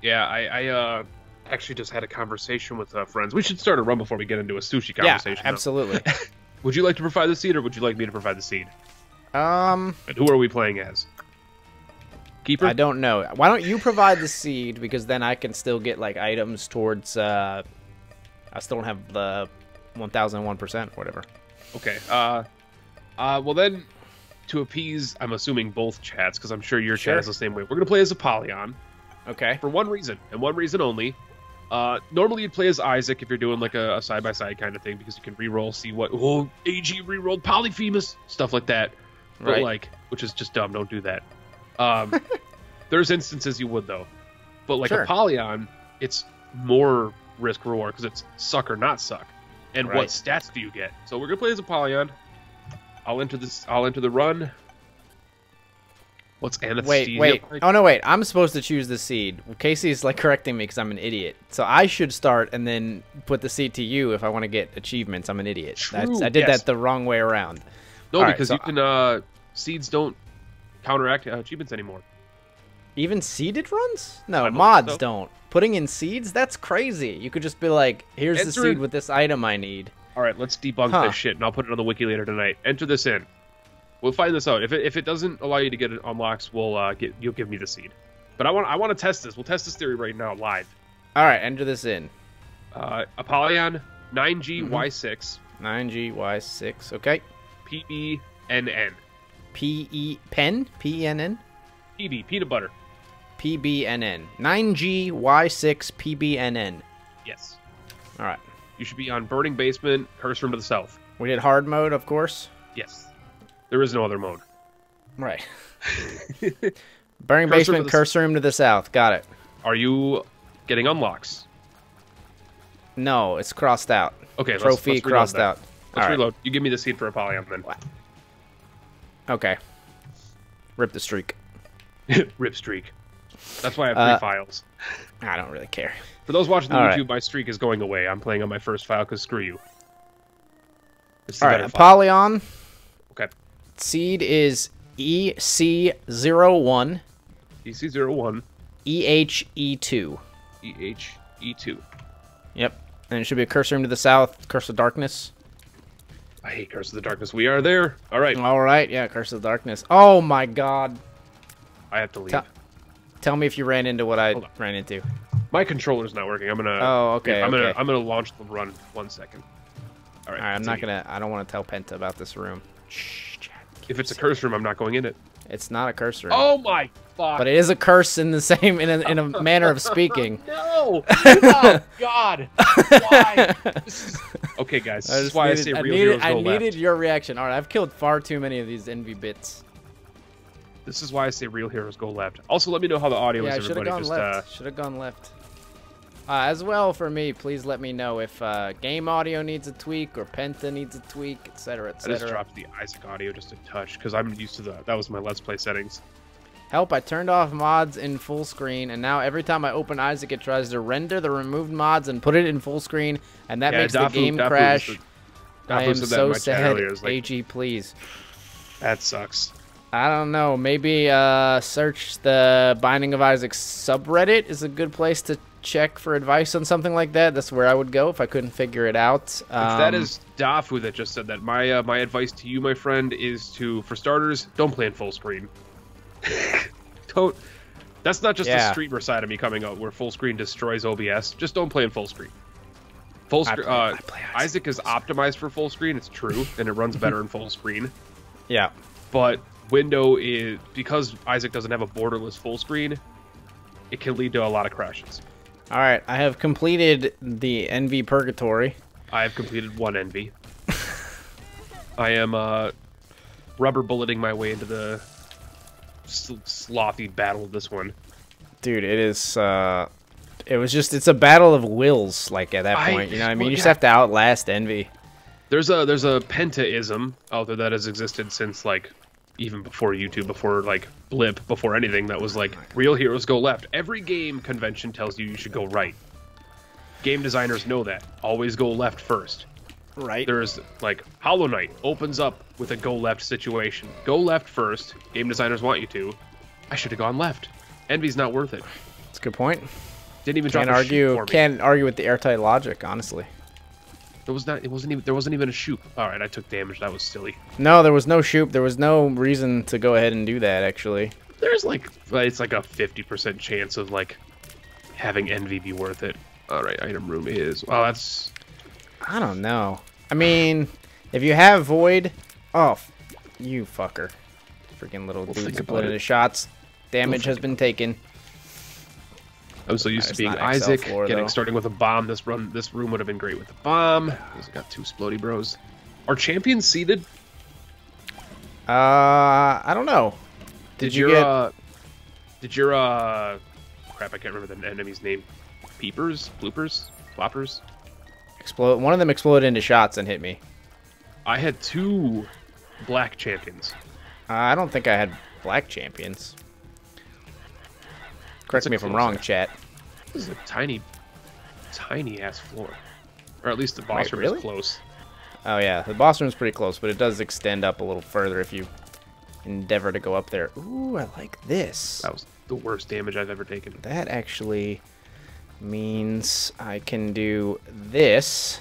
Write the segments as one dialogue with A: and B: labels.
A: Yeah, I actually just had a conversation with friends. We should start a run before we get into a sushi conversation.
B: Yeah, absolutely.
A: Would you like to provide the seed, or would you like me to provide the seed? And who are we playing as? Keeper?
B: I don't know. Why don't you provide the seed, because then I can still get like items towards. I still don't have the 1001%, whatever.
A: Okay. Well then, to appease, I'm assuming both chats, because I'm sure your chat is the same way. We're gonna play as Apollyon.
B: Okay.
A: For one reason, and one reason only. Normally you'd play as Isaac if you're doing like a side-by-side kind of thing, because you can reroll, see what, AG rerolled Polyphemus, stuff like that. But like, which is just dumb, don't do that. There's instances you would though. But like Apollyon, it's more risk reward because it's suck or not suck. And what stats do you get? So we're gonna play as Apollyon. I'll enter the run. What's anesthesia?
B: Wait. Oh no, wait. I'm supposed to choose the seed. Casey's like correcting me because I'm an idiot. So I should start and then put the seed to you if I want to get achievements. I'm an idiot.
A: True,
B: I did that the wrong way around.
A: No, because you can seeds don't counteract achievements anymore.
B: Even seeded runs? No, mods don't. Putting in seeds? That's crazy. You could just be like, here's the seed with this item I need.
A: All right, let's debunk this shit, and I'll put it on the wiki later tonight. Enter this in. We'll find this out. If it doesn't allow you to get it unlocks, you'll give me the seed. But I want to test this. We'll test this theory right now live.
B: All right, enter this in.
A: Apollyon 9GY6.
B: 9GY6. Okay.
A: PBNN.
B: Pen? PENN?
A: PB, peanut butter.
B: PBNN. 9GY6 PBNN.
A: Yes.
B: All right.
A: You should be on Burning Basement, Curse Room to the south.
B: We did hard mode, of course.
A: Yes. There is no other mode.
B: Right. Burning Basement, Curse Room to the south. Got it.
A: Are you getting unlocks?
B: No, it's crossed out.
A: Okay,
B: Trophy
A: let's
B: crossed out.
A: Let's reload. You give me the seed for Apollyon then.
B: Okay. Rip the streak.
A: Rip streak. That's why I have 3 files.
B: I don't really care.
A: For those watching the YouTube, my streak is going away. I'm playing on my first file because screw you.
B: All right, Apollyon.
A: Okay.
B: Seed is EC01.
A: EC01.
B: EHE2.
A: EHE2.
B: Yep. And it should be a Curse Room to the south. Curse of Darkness.
A: I hate Curse of the Darkness. We are there. All right.
B: All right. Yeah, Curse of the Darkness. Oh my God.
A: I have to leave.
B: Tell me if you ran into what I ran into.
A: My controller's not working. I'm gonna.
B: Oh, okay.
A: Yeah, I'm gonna launch the run. 1 second. All right.
B: I'm not gonna. I don't want to tell Penta about this room. Shh.
A: If it's a curse room, I'm not going in it.
B: It's not a curse room.
A: Oh my fuck!
B: But it is a curse in the same in a manner of speaking.
A: No! Oh God! Why? Okay, guys. This is why I say real heroes go left.
B: I needed your reaction. All right, I've killed far too many of these envy bits.
A: This is why I say real heroes go left. Also, let me know how the audio is.
B: Should have gone left. Should have gone left. As well, for me, please let me know if game audio needs a tweak or Penta needs a tweak, etc., etc.
A: I just dropped the Isaac audio just a touch because I'm used to that. That was my Let's Play settings.
B: Help, I turned off mods in full screen, and now every time I open Isaac, it tries to render the removed mods and put it in full screen, and that makes the game crash. I am so sad. AG, please.
A: That sucks.
B: I don't know. Maybe search the Binding of Isaac subreddit is a good place to check for advice on something like that. That's where I would go if I couldn't figure it out.
A: If that is Dafu that just said that, my my advice to you, my friend, is to, for starters, don't play in full screen. Don't. That's not just the streamer side of me coming out where full screen destroys OBS. Just don't play in full screen. Full screen. Isaac is optimized for full screen. It's true, and it runs better in full screen.
B: Yeah,
A: but window is, because Isaac doesn't have a borderless full screen, it can lead to a lot of crashes.
B: All right, I have completed the Envy Purgatory.
A: I have completed 1 Envy. I am rubber bulleting my way into the slothy battle of this one.
B: Dude, it is. It's a battle of wills. Like at that point, you know what I mean? You just have to outlast Envy. There's a
A: Penta-ism out there that has existed since like even before YouTube, before like Blip, before anything, that was like, real heroes go left. Every game convention tells you should go right. Game designers know that. Always go left first.
B: Right.
A: There's like Hollow Knight opens up with a go left situation. Go left first. Game designers want you to. I should have gone left. Envy's not worth it.
B: That's a good point.
A: Didn't even
B: can't
A: drop a shoot
B: argue.
A: for me.
B: Can't argue with the airtight logic, honestly.
A: There wasn't even a shoot. All right, I took damage. That was silly.
B: No, there was no shoot. There was no reason to go ahead and do that. Actually,
A: there's like it's like a 50% chance of like having envy be worth it. All right, item room is. Well, that's.
B: I don't know. I mean, if you have void, oh, you fucker, freaking little dude split into shots. Damage has been taken.
A: I'm so used to being Isaac, starting with a bomb. This room would have been great with a bomb. He's got 2 Splody Bros. Are champions seeded?
B: I don't know. Did your
A: crap? I can't remember the enemy's name. Peepers, bloopers, floppers.
B: Explode. One of them exploded into shots and hit me.
A: I had 2 black champions.
B: I don't think I had black champions. Correct me if I'm wrong, chat.
A: This is a tiny ass floor. Or at least the boss room is close.
B: Oh yeah, the boss room is pretty close, but it does extend up a little further if you endeavor to go up there. Ooh, I like this.
A: That was the worst damage I've ever taken.
B: That actually means I can do this.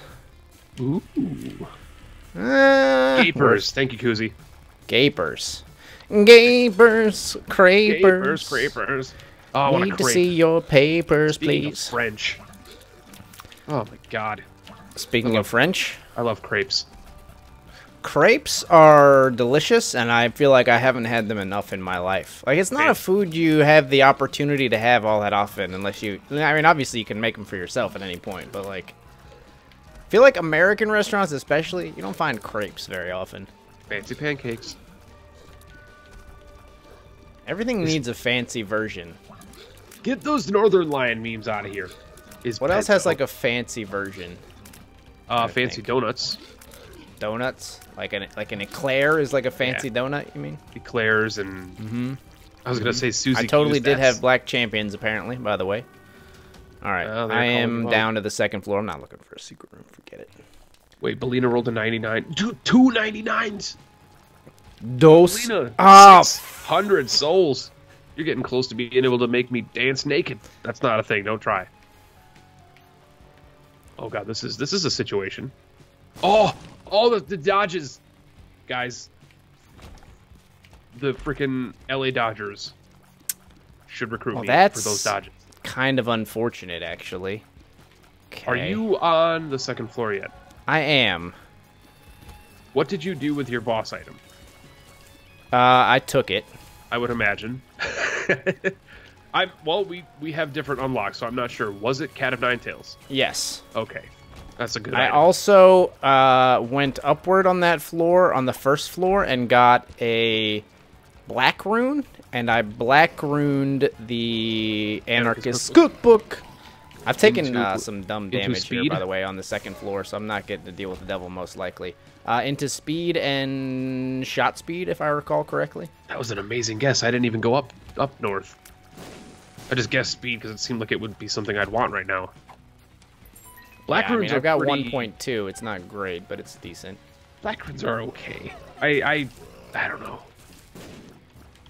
A: Ooh. Gapers. Thank you, Kuzi.
B: Gapers. Gapers. Crapers.
A: Crapers. Oh, I want
B: Need to see your papers, please.
A: French. Oh my god.
B: Speaking of French,
A: I love crepes.
B: Crepes are delicious, and I feel like I haven't had them enough in my life. Like, it's not a food you have the opportunity to have all that often, unless you... I mean, obviously you can make them for yourself at any point, but like... I feel like American restaurants especially, you don't find crepes very often.
A: Fancy pancakes.
B: Everything needs a fancy version.
A: Get those Northern Lion memes out of here.
B: What else has like a fancy version?
A: Fancy donuts.
B: Donuts? Like an eclair is like a fancy donut, you mean?
A: Eclairs and... I was going to say Susie
B: I totally did have black champions, apparently, by the way. Alright, I am down to the 2nd floor. I'm not looking for a secret room. Forget it.
A: Wait, Belina rolled a 99. Dude, 2 99s!
B: Dos.
A: Belina, 600 souls. You're getting close to being able to make me dance naked. That's not a thing. Don't try. Oh god, this is a situation. Oh, all the dodges, guys. The freaking LA Dodgers should recruit me for those dodges.
B: Kind of unfortunate, actually. Okay.
A: Are you on the 2nd floor yet?
B: I am.
A: What did you do with your boss item?
B: I took it.
A: I would imagine. Well, we have different unlocks, so I'm not sure. Was it Cat of Nine Tails?
B: Yes.
A: Okay. That's a good
B: I
A: item.
B: also went upward on that floor, on the 1st floor, and got a black rune, and I black runed the Anarchist Cookbook. I've taken some dumb damage here, by the way, on the 2nd floor, so I'm not getting to deal with the devil most likely. Into speed and shot speed, if I recall correctly.
A: That was an amazing guess. I didn't even go up north. I just guessed speed because it seemed like it would be something I'd want right now. Black runes
B: I've got 1.2. It's not great, but it's decent.
A: Black runes are okay. I don't know.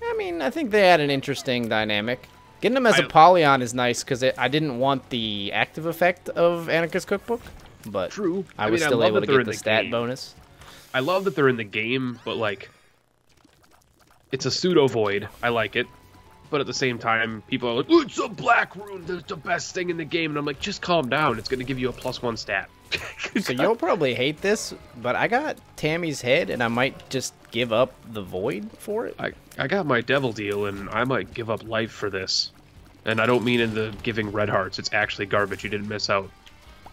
B: I mean, I think they had an interesting dynamic. Getting them as a Polyon is nice because I didn't want the active effect of Anarchist Cookbook, but
A: true.
B: I was still able to get the stat bonus.
A: I love that they're in the game, but like, it's a pseudo void. I like it, but at the same time, people are like, oh, "It's a black rune. That's the best thing in the game," and I'm like, "Just calm down. It's going to give you a +1 stat."
B: So you'll probably hate this, but I got Tammy's head, and I might just give up the void for it.
A: I got my devil deal, and I might give up life for this. And I don't mean in the giving red hearts. It's actually garbage. You didn't miss out.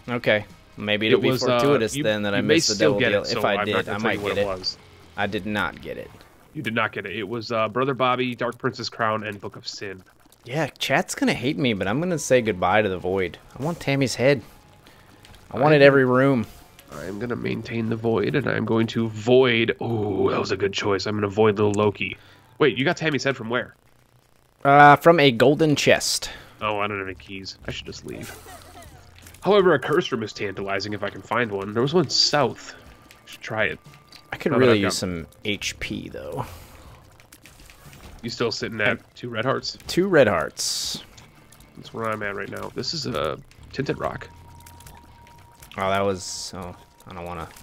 B: Okay. Maybe it'll be fortuitous then that I missed the devil deal. If I did, I might get it. I did not get it.
A: You did not get it. It was Brother Bobby, Dark Princess Crown, and Book of Sin.
B: Yeah, chat's going to hate me, but I'm going to say goodbye to the void. I want Tammy's head. I wanted every room.
A: I'm going to maintain the void, and I'm going to void... Ooh, that was a good choice. I'm going to void little Loki. Wait, you got Tammy's head from where?
B: From a golden chest.
A: Oh, I don't have any keys. I should just leave. However, a curse room is tantalizing if I can find one. There was one south. I should try it.
B: I could really use some HP, though.
A: You still sitting at 2 red hearts?
B: 2 red hearts.
A: That's where I'm at right now. This is a tinted rock.
B: Oh, that was... Oh, I don't want to...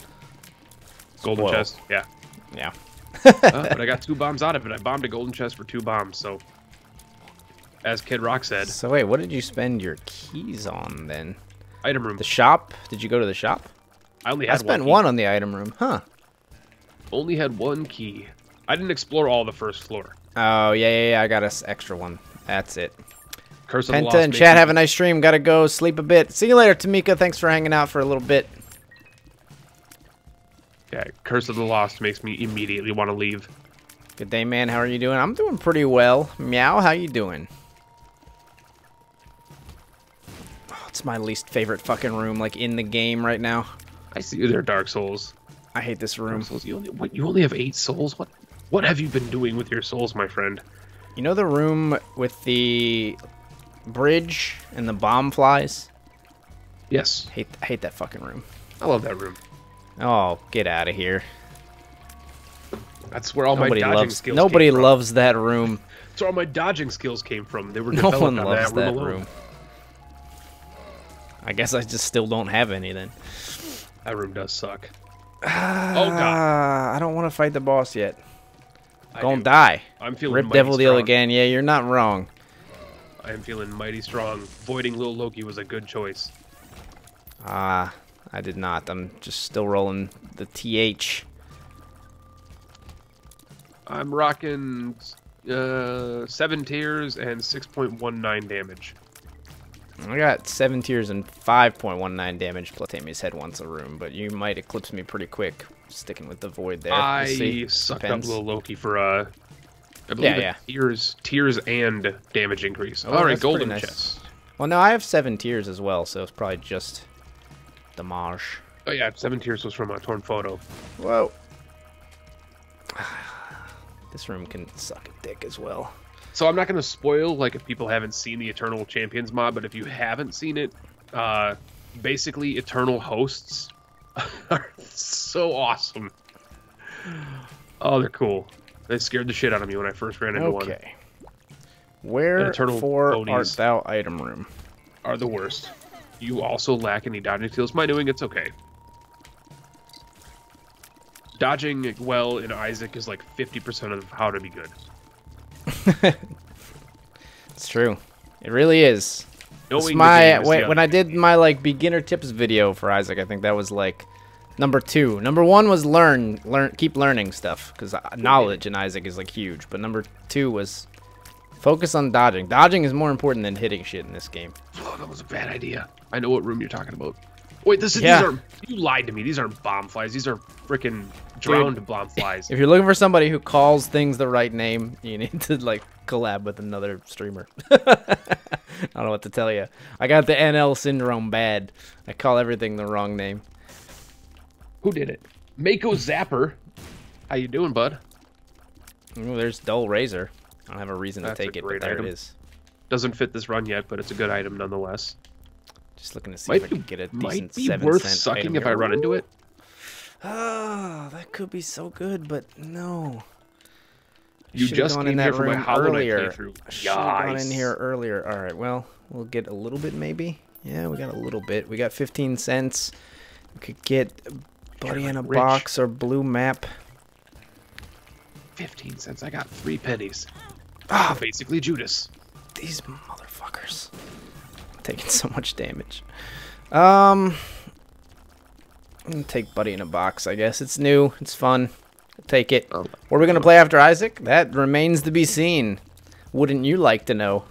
A: Golden chest, yeah.
B: Yeah.
A: But I got 2 bombs out of it. I bombed a golden chest for 2 bombs, so... As Kid Rock said.
B: So wait, what did you spend your keys on, then?
A: Item room.
B: The shop? Did you go to the shop?
A: I only had
B: I spent one on the item room, huh?
A: Only had 1 key. I didn't explore all the first floor.
B: Oh, yeah, I got an extra one. That's it.
A: Curse of the
B: Penta
A: Lost
B: and chat, have a nice stream. Gotta go sleep a bit. See you later, Tamika. Thanks for hanging out for a little bit.
A: Yeah, Curse of the Lost makes me immediately want to leave.
B: Good day, man. How are you doing? I'm doing pretty well. Meow, how you doing? Oh, it's my least favorite fucking room, like, in the game right now.
A: I see you there, Dark Souls.
B: I hate this room.
A: Dark Souls, you only have 8 souls? What have you been doing with your souls, my friend?
B: You know the room with the bridge and the bomb flies?
A: Yes.
B: I hate that fucking room.
A: I love that room.
B: Oh, get out of here.
A: That's where all my dodging skills came from.
B: Nobody loves that room.
A: That's where all my dodging skills came from. They were
B: no
A: developed
B: one
A: on
B: loves
A: that
B: room.
A: alone.
B: I guess I just still don't have any then.
A: That room does suck. Oh god.
B: I don't want to fight the boss yet. Gonna die.
A: I'm feeling
B: Rip
A: mighty
B: Devil Deal
A: strong.
B: again. Yeah, you're not wrong.
A: I am feeling mighty strong. Voiding Lil Loki was a good choice.
B: I did not. I'm just still rolling the TH.
A: I'm rocking 7 tears and 6.19 damage.
B: I got 7 tears and 5.19 damage. Plus, Tammy's head once a room, but you might eclipse me pretty quick. Sticking with the void there.
A: I sucked up Lil Loki for I believe tears and damage increase. All right, golden chest.
B: Well, no, I have 7 tears as well, so it's probably just damage.
A: Oh yeah, 7 tears was from a torn photo.
B: Whoa. This room can suck a dick as well.
A: So I'm not going to spoil, like, if people haven't seen the Eternal Champions mod, but if you haven't seen it, basically Eternal Hosts are so awesome. Oh, they're cool. They scared the shit out of me when I first ran into one.
B: Okay. Wherefore art thou item room?
A: Are the worst. You also lack any dodging skills. My doing, it's okay. Dodging well in Isaac is like 50% of how to be good.
B: It's true. It really is. When I did my like beginner tips video for Isaac, I think that was like number 2. Number 1 was keep learning stuff, because knowledge in Isaac is like huge. But number 2 was focus on dodging. Dodging is more important than hitting shit in this game.
A: Oh, that was a bad idea. I know what room you're talking about. Wait, these are, you lied to me. These aren't bomb flies. These are freaking drowned bomb flies.
B: If you're looking for somebody who calls things the right name, you need to like collab with another streamer. I don't know what to tell you. I got the NL syndrome bad. I call everything the wrong name.
A: Who did it? Mako Zapper. How you doing, bud?
B: Ooh, there's Dull Razor. I don't have a reason to take it, but there it is.
A: Doesn't fit this run yet, but it's a good item nonetheless.
B: Just looking to see if I can get a decent 7-cent
A: Might be worth sucking if I run into it.
B: Oh, that could be so good, but no.
A: You just came here for my Hollow Knight playthrough.
B: I should have gone in here earlier. All right, well, we'll get a little bit maybe. Yeah, we got a little bit. We got 15 cents. We could get Buddy in a Box or Blue Map.
A: 15 cents. I got 3 pennies. Ah, basically Judas.
B: These motherfuckers. I'm taking so much damage. I'm gonna take Buddy in a Box, I guess. It's new. It's fun. We'll take it. What are we gonna play after Isaac? That remains to be seen. Wouldn't you like to know?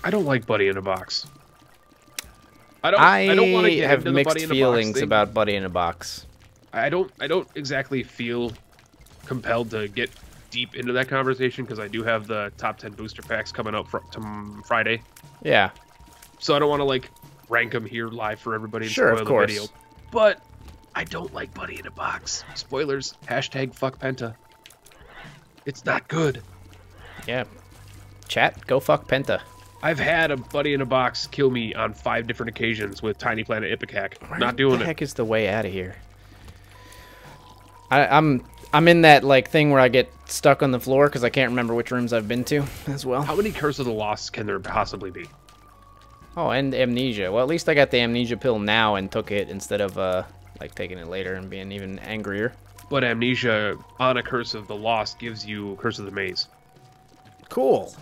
A: I don't like Buddy in a Box.
B: I don't want to have mixed feelings about Buddy in a Box.
A: I don't exactly feel compelled to get deep into that conversation because I do have the top 10 booster packs coming up Friday.
B: Yeah.
A: So I don't want to like rank them here live for everybody and
B: spoil
A: the video. But I don't like Buddy in a Box. Spoilers. Hashtag fuck Penta. It's not good.
B: Yeah. Chat, go fuck Penta.
A: I've had a Buddy in a Box kill me on 5 different occasions with Tiny Planet Ipecac. Not doing it.
B: What the heck is the way out of here? I'm in that like thing where I get stuck on the floor because I can't remember which rooms I've been to as well.
A: How many Curse of the Lost can there possibly be?
B: Oh, and amnesia. Well, at least I got the amnesia pill now and took it instead of like taking it later and being even angrier.
A: But amnesia on a Curse of the Lost gives you Curse of the Maze.
B: Cool.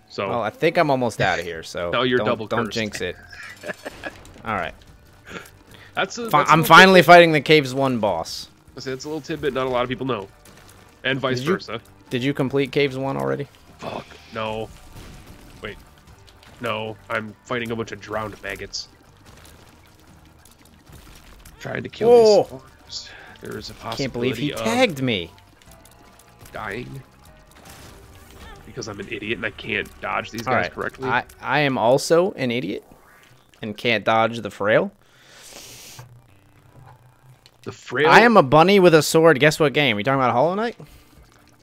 A: So.
B: Well, I think I'm almost out of here. So.
A: No, you're double cursed.
B: Don't jinx it. All right.
A: I'm
B: finally fighting the Caves 1 boss.
A: That's a little tidbit not a lot of people know, and vice versa.
B: Did you complete Caves 1 already?
A: Fuck no. Wait. No, I'm fighting a bunch of drowned maggots. Trying to kill these spawns. There is a possibility.
B: Can't believe he tagged me.
A: Dying. Because I'm an idiot and I can't dodge these guys correctly.
B: I am also an idiot and can't dodge the frail.
A: The frail?
B: I am a bunny with a sword. Guess what game? Are you talking about Hollow Knight?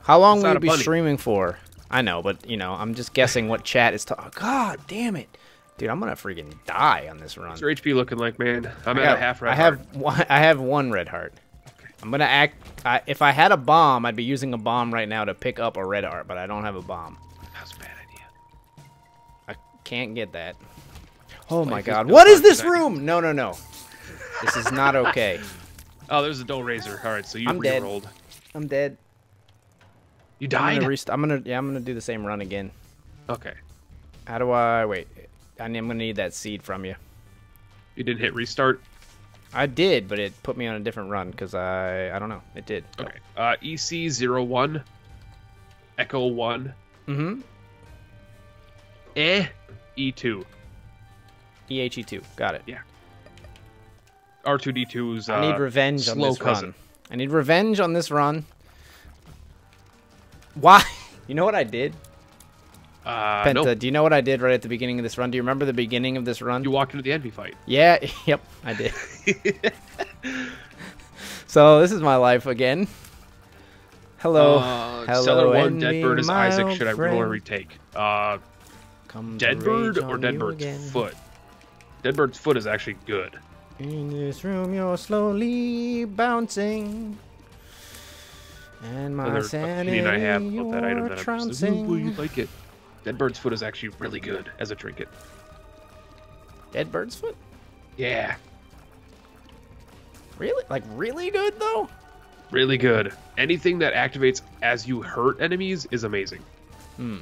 B: How long will you be streaming for? I know, but, you know, I'm just guessing what chat is talking. God damn it. Dude, I'm going to freaking die on this run.
A: What's your HP looking like, man? I'm at a half red
B: heart. I have 1 red heart. Okay. I'm going to act... if I had a bomb, I'd be using a bomb right now to pick up a red heart, but I don't have a bomb.
A: That's a bad idea.
B: I can't get that. Oh, my God. What is this room? No, no, no. This is not okay.
A: Oh, there's a dull razor. All right, so you re-rolled.
B: I'm dead.
A: You died?
B: I'm gonna do the same run again.
A: Okay.
B: How do I wait? I'm gonna need that seed from you.
A: You didn't hit restart?
B: I did, but it put me on a different run because I don't know. It did.
A: Okay. EC01 Echo 1.
B: Mm-hmm.
A: E2.
B: EHE2. Got it.
A: Yeah. R2D2's
B: I need revenge on this run. I need revenge on this run. Why? You know what I did? Penta,
A: nope.
B: Do you know what I did right at the beginning of this run? Do you remember the beginning of this run?
A: You walked into the envy fight.
B: Yeah, yep, I did. So this is my life again. Hello. Hello,
A: Cellar 1, Deadbird is Isaac. Should I roll or retake? Deadbird or Deadbird's foot? Deadbird's foot is actually good.
B: In this room, you're slowly bouncing. And my sanity,
A: I have of that item that
B: I'm
A: just you like it. Deadbird's foot is actually really good as a trinket.
B: Deadbird's foot?
A: Yeah.
B: Really? Like, really good, though?
A: Really good. Anything that activates as you hurt enemies is amazing.
B: Hmm.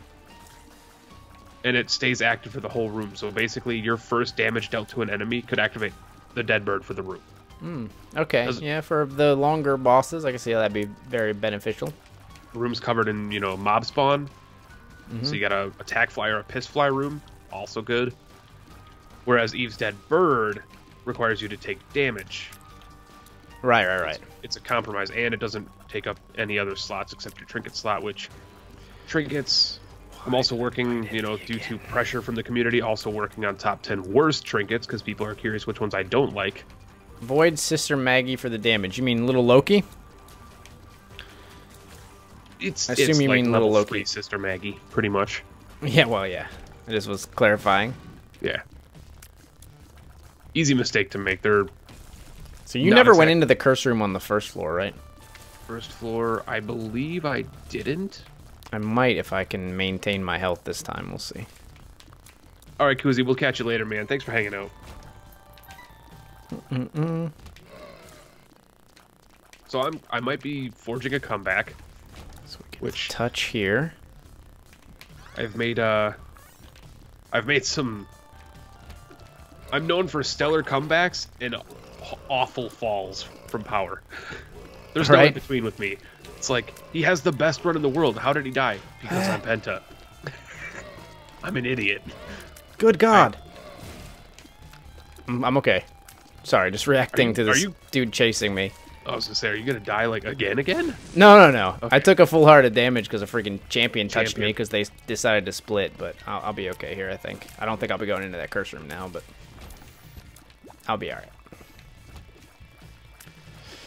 A: And it stays active for the whole room. So basically, your first damage dealt to an enemy could activate the Deadbird for the room.
B: Hmm. Okay. Yeah, for the longer bosses, I can see how that'd be very beneficial.
A: The room's covered in, you know, mob spawn. Mm-hmm. So you got a attack fly or a piss fly room. Also good. Whereas Eve's Dead Bird requires you to take damage.
B: Right.
A: It's a compromise, and it doesn't take up any other slots except your trinket slot, which trinkets... I'm also working, you know, due to pressure from the community, also working on top 10 worst trinkets, because people are curious which ones I don't like.
B: Void Sister Maggie for the damage. You mean Little Loki?
A: I assume you mean Little Loki. Sister Maggie, pretty much.
B: Yeah, well, yeah. I just was clarifying.
A: Yeah. Easy mistake to make.
B: So you never went into the curse room on the first floor, right?
A: First floor, I believe I didn't.
B: I might if I can maintain my health this time. We'll see.
A: All right, Koozie, we'll catch you later, man. Thanks for hanging out. So I might be forging a comeback.
B: So we can touch here.
A: I've made some. I'm known for stellar comebacks and awful falls from power. There's no in between with me. It's like, he has the best run in the world. How did he die? Because I'm Penta. I'm an idiot.
B: Good God. I'm okay. Sorry, just reacting to this dude chasing me.
A: I was going to say, are you going to die, like, again?
B: No. Okay. I took a full heart of damage because a freaking champion touched me because they decided to split, but I'll be okay here, I think. I don't think I'll be going into that curse room now, but I'll be alright.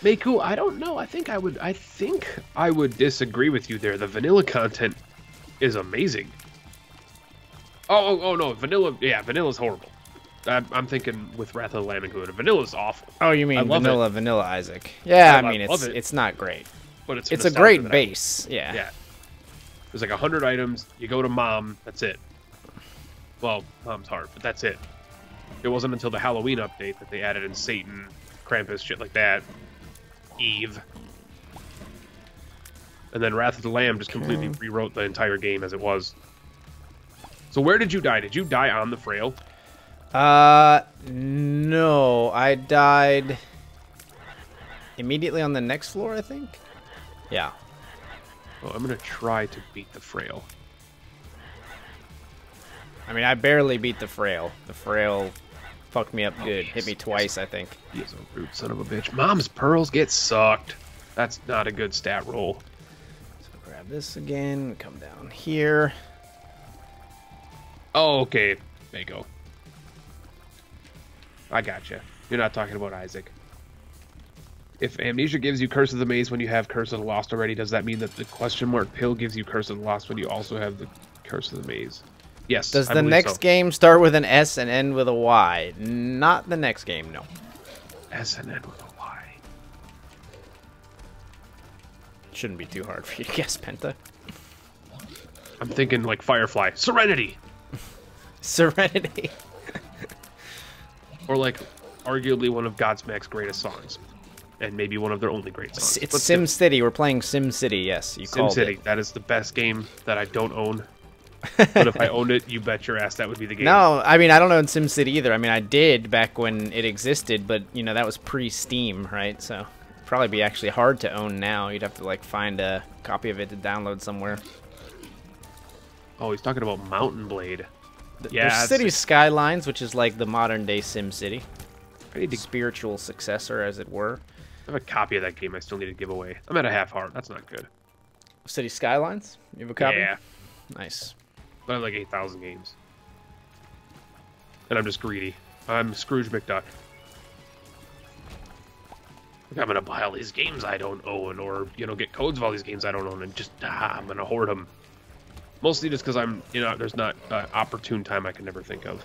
A: Meiku, I don't know. I think I would disagree with you there. The vanilla content is amazing. Oh no, vanilla. Yeah, vanilla's horrible. I'm thinking with Wrath of the Lamb included. Vanilla's awful.
B: Oh, you mean vanilla Isaac? Yeah, I mean it's not great. But it's a great base. Yeah.
A: Yeah. There's like 100 items. You go to Mom. That's it. Well, Mom's hard, but that's it. It wasn't until the Halloween update that they added in Satan, Krampus, shit like that. Eve. And then Wrath of the Lamb just completely rewrote the entire game as it was. So where did you die? Did you die on the Frail?
B: No. I died immediately on the next floor, I think. Yeah.
A: Well, I'm going to try to beat the Frail.
B: I mean, I barely beat the Frail. The Frail fucked me up good. Hit me twice, I think.
A: He is a rude son of a bitch. Mom's pearls get sucked. That's not a good stat roll.
B: So grab this again. Come down here.
A: Oh, okay. There you go. I gotcha. You're not talking about Isaac. If Amnesia gives you Curse of the Maze when you have Curse of the Lost already, does that mean that the question mark pill gives you Curse of the Lost when you also have the Curse of the Maze? Yes.
B: Does the next game start with an S and end with a Y? Not the next game, no.
A: S and end with a Y.
B: Shouldn't be too hard for you to guess, Penta.
A: I'm thinking like Firefly. Serenity!
B: Serenity.
A: Or like arguably one of Godsmack's greatest songs. And maybe one of their only great songs.
B: It's SimCity. We're playing SimCity, yes. You called it.
A: SimCity. That is the best game that I don't own. But if I owned it, you bet your ass that would be the game.
B: No, I mean, I don't own SimCity either. I mean, I did back when it existed, but, you know, that was pre-Steam, right? So it'd probably be actually hard to own now. You'd have to, like, find a copy of it to download somewhere.
A: Oh, he's talking about Mountain Blade.
B: Yeah, there's City Skylines, which is like the modern-day SimCity. Spiritual successor, as it were.
A: I have a copy of that game I still need to give away. I'm at a half heart. That's not good.
B: City Skylines? You have a copy?
A: Yeah.
B: Nice.
A: I have like 8,000 games. And I'm just greedy. I'm Scrooge McDuck. Like, I'm going to buy all these games I don't own, or, you know, get codes of all these games I don't own, and just, I'm going to hoard them. Mostly just because I'm, you know, there's not an opportune time I can never think of.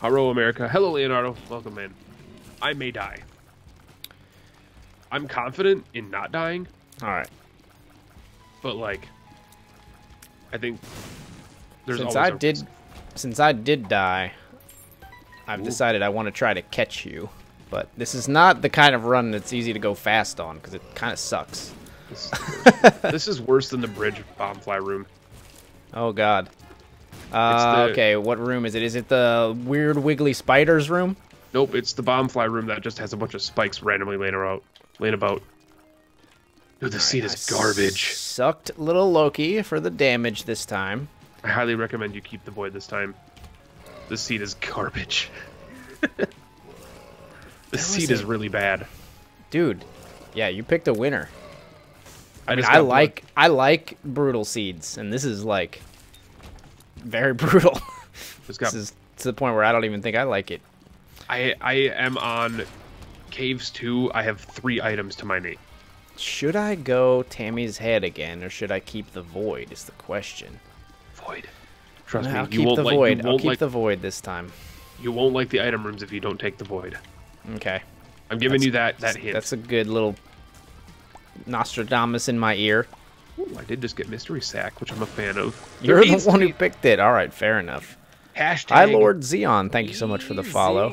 A: Hello, America. Hello, Leonardo. Welcome, man. I may die. I'm confident in not dying.
B: Alright.
A: But, like, I think there's
B: Since I did die, I've decided I want to try to catch you. But this is not the kind of run that's easy to go fast on, because it kind of sucks.
A: This is worse than the bridge bombfly room.
B: Oh, God. Okay, what room is it? Is it the weird wiggly spiders room?
A: Nope, it's the bombfly room that just has a bunch of spikes randomly laying about. Dude, the seed is garbage.
B: Sucked little Loki for the damage this time.
A: I highly recommend you keep the void this time. The seed is garbage. The seed is really bad. Dude,
B: yeah, you picked a winner. I like brutal seeds, and this is like very brutal. This is to the point where I don't even think I like it.
A: I am on Caves 2. I have 3 items to my name.
B: Should I go Tammy's head again, or should I keep the void? Is the question.
A: Void. Trust me,
B: I'll keep the void. I'll keep the void this time.
A: You won't like the item rooms if you don't take the void.
B: Okay.
A: I'm giving you that hint.
B: That's a good little Nostradamus in my ear.
A: Ooh, I did just get Mystery Sack, which I'm a fan of.
B: You're the one who picked it. All right, fair enough.
A: Hashtag
B: Hi, Lord Xeon. Thank you so much for the follow.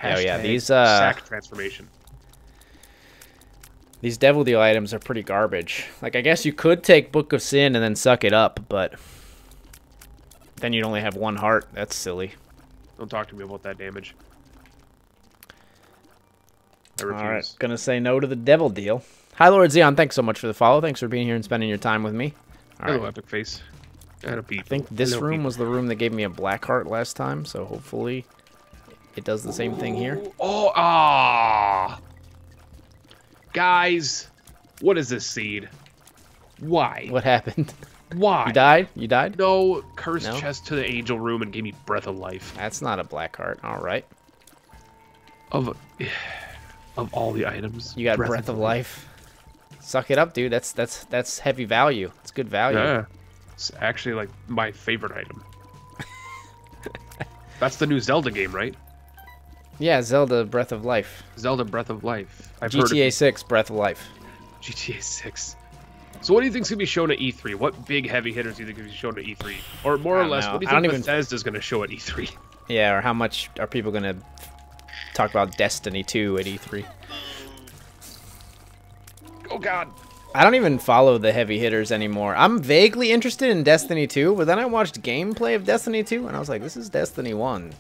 A: Hashtag
B: oh yeah, these
A: sack transformation.
B: These Devil Deal items are pretty garbage. Like, I guess you could take Book of Sin and then suck it up, but then you'd only have 1 heart. That's silly.
A: Don't talk to me about that damage. I refuse.
B: Alright, gonna say no to the Devil Deal. Hi, Lord Xeon. Thanks so much for the follow. Thanks for being here and spending your time with me.
A: Hello, Epic Face.
B: I think this room was the room that gave me a black heart last time, so hopefully it does the same thing here.
A: Oh, ah! Guys, what is this seed? Why?
B: What happened?
A: Why?
B: You died? You died?
A: No, cursed chest to the angel room and gave me breath of life.
B: That's not a black heart. All right.
A: Of all the items,
B: you got breath of life. Suck it up, dude. That's heavy value. It's good value.
A: Yeah, it's actually like my favorite item. That's the new Zelda game, right?
B: Yeah, Zelda Breath of Life.
A: Zelda Breath of Life.
B: GTA 6 Breath of Life.
A: GTA 6. So what do you think's going to be shown at E3? What big heavy hitters do you think is going to be shown at E3? Or more or less, what do you think Bethesda's going to show at E3?
B: Yeah, or how much are people going to talk about Destiny 2 at E3?
A: Oh, God.
B: I don't even follow the heavy hitters anymore. I'm vaguely interested in Destiny 2, but then I watched gameplay of Destiny 2, and I was like, this is Destiny 1.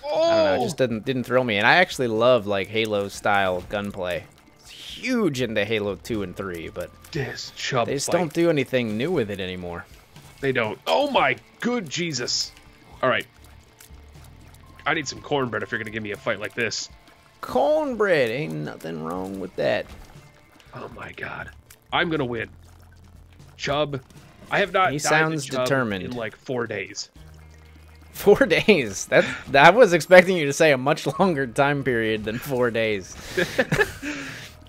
B: I don't know, it just didn't thrill me. And I actually love, like, Halo-style gunplay. It's huge into Halo 2 and 3, but
A: this chub
B: they just don't do anything new with it anymore.
A: They don't. Oh, my good Jesus. All right. I need some cornbread if you're going to give me a fight like this.
B: Cornbread. Ain't nothing wrong with that.
A: Oh, my God. I'm going to win. Chub. I have not
B: He
A: died
B: sounds
A: to Chub
B: determined.
A: in like 4 days.
B: 4 days? I was expecting you to say a much longer time period than 4 days.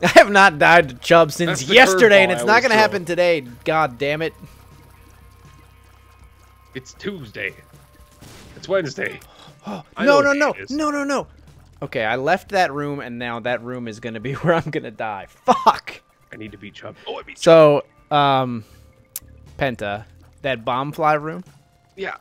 B: I have not died to Chub since yesterday, and it's not going to happen today. God damn it.
A: It's Tuesday. It's Wednesday.
B: No. Okay, I left that room, and now that room is going to be where I'm going to die. Fuck.
A: I need to beat Chub. Oh, I beat Chub.
B: So, Penta, that bomb fly room?
A: Yeah.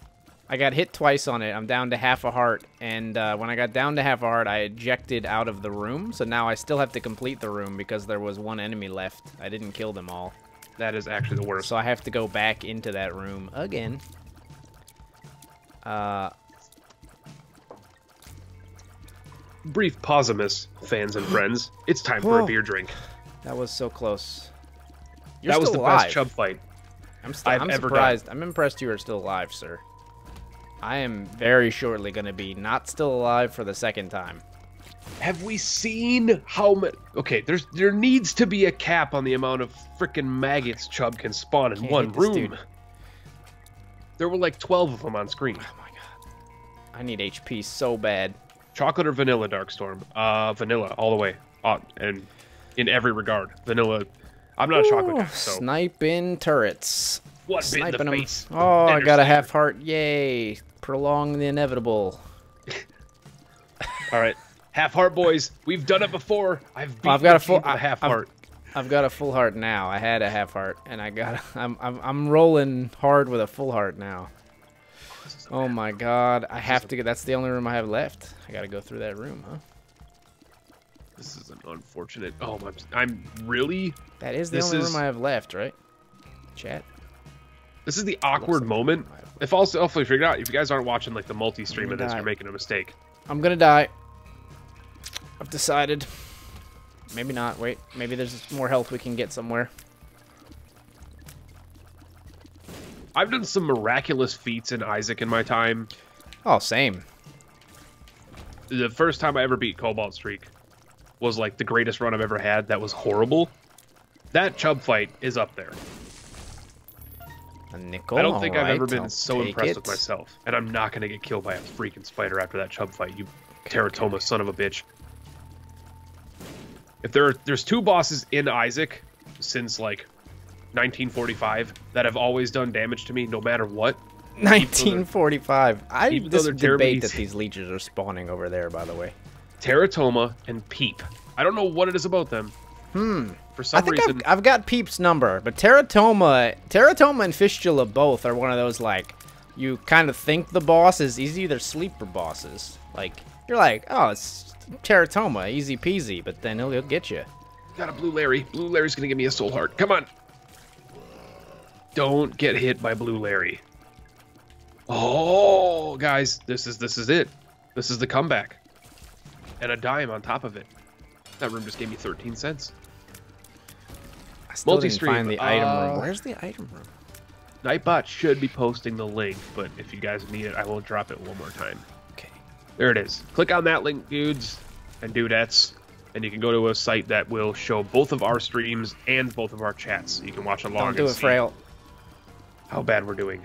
B: I got hit twice on it. I'm down to half a heart, and when I got down to half a heart, I ejected out of the room, so now I still have to complete the room because there was one enemy left. I didn't kill them all.
A: That is actually the worst.
B: So I have to go back into that room again.
A: Brief pausimus, fans and friends. It's time for a beer drink.
B: That was so close.
A: That was the best Chub fight
B: I'm surprised. I'm impressed you are still alive, sir. I am very shortly going to be not still alive for the second time.
A: Have we seen how many... Okay, there needs to be a cap on the amount of frickin' maggots Chub can spawn in one room. There were like 12 of them on screen.
B: Oh my god. I need HP so bad.
A: Chocolate or vanilla, Darkstorm? Vanilla, all the way. And in every regard. Vanilla. I'm not a chocolate guy, so...
B: Sniping turrets.
A: What bit in the face?
B: Oh, I got a half heart. Yay. Prolong the inevitable.
A: All right. Half heart, boys. We've done it before. I've got a half heart.
B: I've got a full heart now. I had a half heart, and I'm rolling hard with a full heart now. Oh my god. I have to get... That's the only room I have left. I gotta go through that room, huh?
A: This is an unfortunate... Oh, I'm really...
B: That is the only room I have left, right? Chat?
A: This is the awkward moment. If also figured out, if you guys aren't watching like the multi-stream of this, you're making a mistake.
B: I'm gonna die. I've decided. Maybe not. Wait. Maybe there's more health we can get somewhere.
A: I've done some miraculous feats in Isaac in my time.
B: Oh, same.
A: The first time I ever beat Cobalt Streak was like the greatest run I've ever had. That was horrible. That Chub fight is up there.
B: A nickel.
A: I don't think I've ever been so impressed with myself. And I'm not going to get killed by a freaking spider after that Chub fight, you Teratoma son of a bitch. If there's 2 bosses in Isaac since like 1945 that have always done damage to me no matter what.
B: 1945. I this debate that these leeches are spawning over there, by the way.
A: Teratoma and Peep. I don't know what it is about them. For some reason,
B: I've got Peep's number, but Teratoma and Fistula both are one of those, like, you kind of think the boss is easy. They're sleeper bosses. Like, you're like, oh, it's Teratoma, easy peasy, but then he'll get you.
A: Got a Blue Larry. Blue Larry's gonna give me a soul heart. Come on. Don't get hit by Blue Larry. Oh, guys, this is it. This is the comeback. And a dime on top of it. That room just gave me 13 cents.
B: I still didn't find the item room. Where's the item room?
A: Nightbot should be posting the link, but if you guys need it, I will drop it one more time.
B: Okay.
A: There it is. Click on that link, dudes and dudettes, and you can go to a site that will show both of our streams and both of our chats. You can watch along.
B: Don't do it, Frail.
A: How bad we're doing.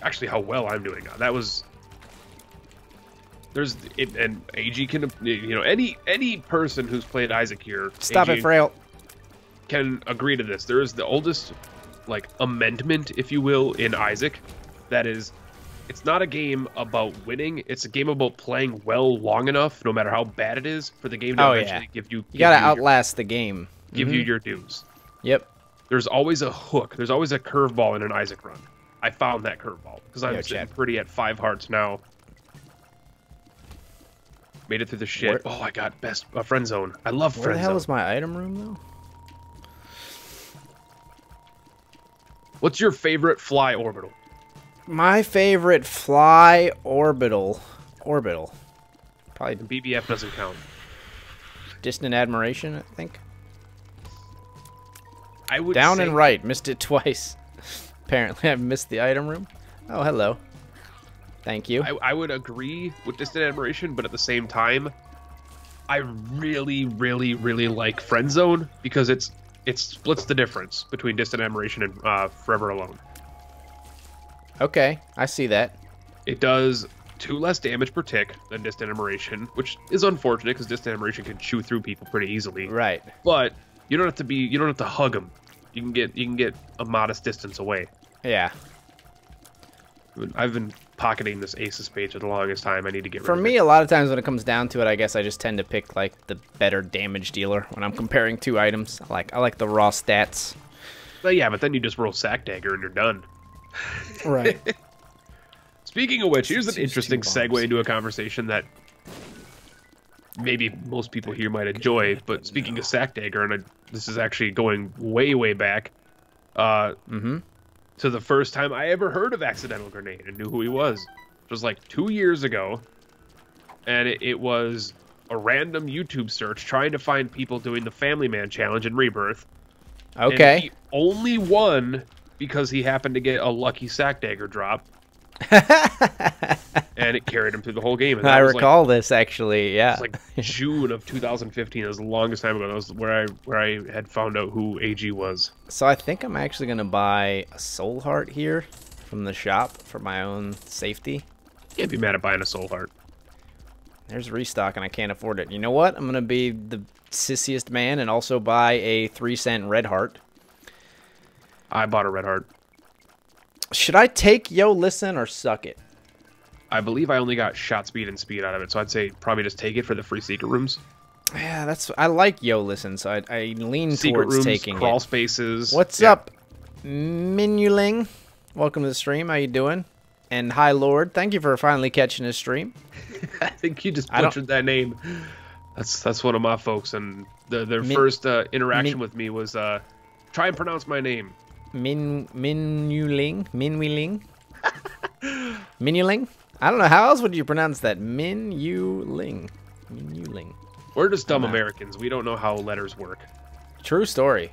A: Actually, how well I'm doing. That was... and AG can, you know, any person who's played Isaac here.
B: Stop it, Frail.
A: Can agree to this. There is the oldest, like, amendment, if you will, in Isaac. That is, it's not a game about winning. It's a game about playing well long enough, no matter how bad it is, for the game to eventually give you...
B: You gotta outlast the game.
A: Give you your dues.
B: Yep.
A: There's always a hook. There's always a curveball in an Isaac run. I found that curveball because I'm sitting pretty at 5 hearts now. Made it through the shit. Oh, I got best friend zone. I love friend zone.
B: Where the hell is my item room though?
A: What's your favorite fly orbital?
B: My favorite fly orbital. Probably
A: BBF doesn't count.
B: Distant Admiration, I think.
A: I would
B: down
A: say...
B: and right. Missed it twice. Apparently, I've missed the item room. Oh, hello. Thank you.
A: I would agree with Distant Admiration, but at the same time, I really, really, really like Friend Zone because it splits the difference between Distant Admiration and Forever Alone.
B: Okay, I see that.
A: It does 2 less damage per tick than Distant Admiration, which is unfortunate because Distant Admiration can chew through people pretty easily.
B: Right.
A: But you don't have to hug them. You can get a modest distance away.
B: Yeah.
A: I've been pocketing this Ace of Spades for the longest time. I need to get rid of it.
B: For me, a lot of times when it comes down to it, I guess I just tend to pick like the better damage dealer when I'm comparing 2 items. I like the raw stats.
A: But yeah, but then you just roll Sack Dagger and you're done.
B: Right.
A: Speaking of which, here's an interesting segue into a conversation that maybe most people here might enjoy. But speaking of Sack Dagger, and this is actually going way, way back to the first time I ever heard of Accidental Grenade and knew who he was. It was like 2 years ago, and it was a random YouTube search trying to find people doing the Family Man challenge in Rebirth.
B: Okay.
A: And he only won because he happened to get a lucky Sack Dagger drop. And it carried him through the whole game. And
B: I recall this actually, yeah.
A: It was like June of 2015. It was the longest time ago. That was where I had found out who AG was.
B: So I think I'm actually gonna buy a Soul Heart here from the shop for my own safety.
A: Can't be mad at buying a Soul Heart.
B: There's restock and I can't afford it. You know what? I'm gonna be the sissiest man and also buy a 3-cent Red Heart.
A: I bought a Red Heart.
B: Should I take Yo Listen or suck it?
A: I believe I only got shot speed and speed out of it, so I'd say probably just take it for the free secret rooms.
B: Yeah, I like Yo Listen, so I lean
A: secret
B: towards
A: rooms,
B: taking
A: crawl
B: it.
A: spaces.
B: What's up, Minuling? Welcome to the stream. How you doing? And hi, Lord. Thank you for finally catching this stream.
A: I think you just butchered that name. That's one of my folks, and their first interaction with me was try and pronounce my name.
B: Minuling? Minuling? I don't know. How else would you pronounce that? Minuling.
A: We're just dumb Americans. We don't know how letters work.
B: True story.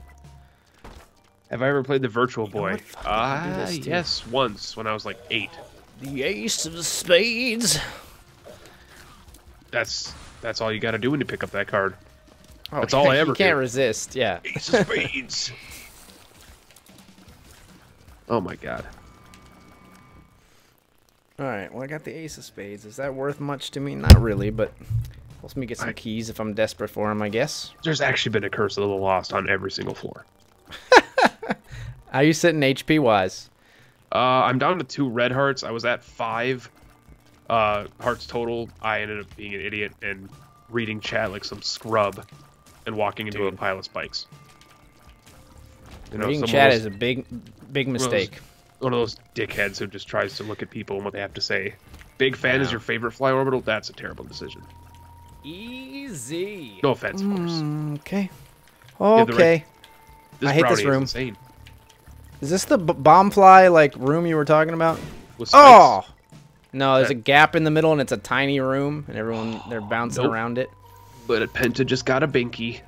A: Have I ever played the Virtual Boy? Yes, once when I was like 8.
B: The Ace of Spades.
A: That's all you got to do when you pick up that card.
B: Oh,
A: that's all I ever.
B: You can't resist. Yeah.
A: Ace of Spades. Oh my god.
B: Alright, well I got the Ace of Spades. Is that worth much to me? Not really, but helps me get some keys if I'm desperate for them, I guess.
A: There's actually been a Curse of the Lost on every single floor.
B: How you sitting HP-wise?
A: I'm down to 2 red hearts. I was at 5 hearts total. I ended up being an idiot and reading chat like some scrub and walking into a pile of spikes. You know,
B: reading chat is a big mistake.
A: One of those dickheads who just tries to look at people and what they have to say. Big fan is your favorite fly orbital? That's a terrible decision.
B: Easy.
A: No offense, of course.
B: Okay. Okay.
A: This
B: I hate this room.
A: Is insane.
B: Is this the bomb fly like room you were talking about?
A: Oh!
B: No, there's a gap in the middle and it's a tiny room and everyone they're bouncing around it.
A: But Penta just got a binky.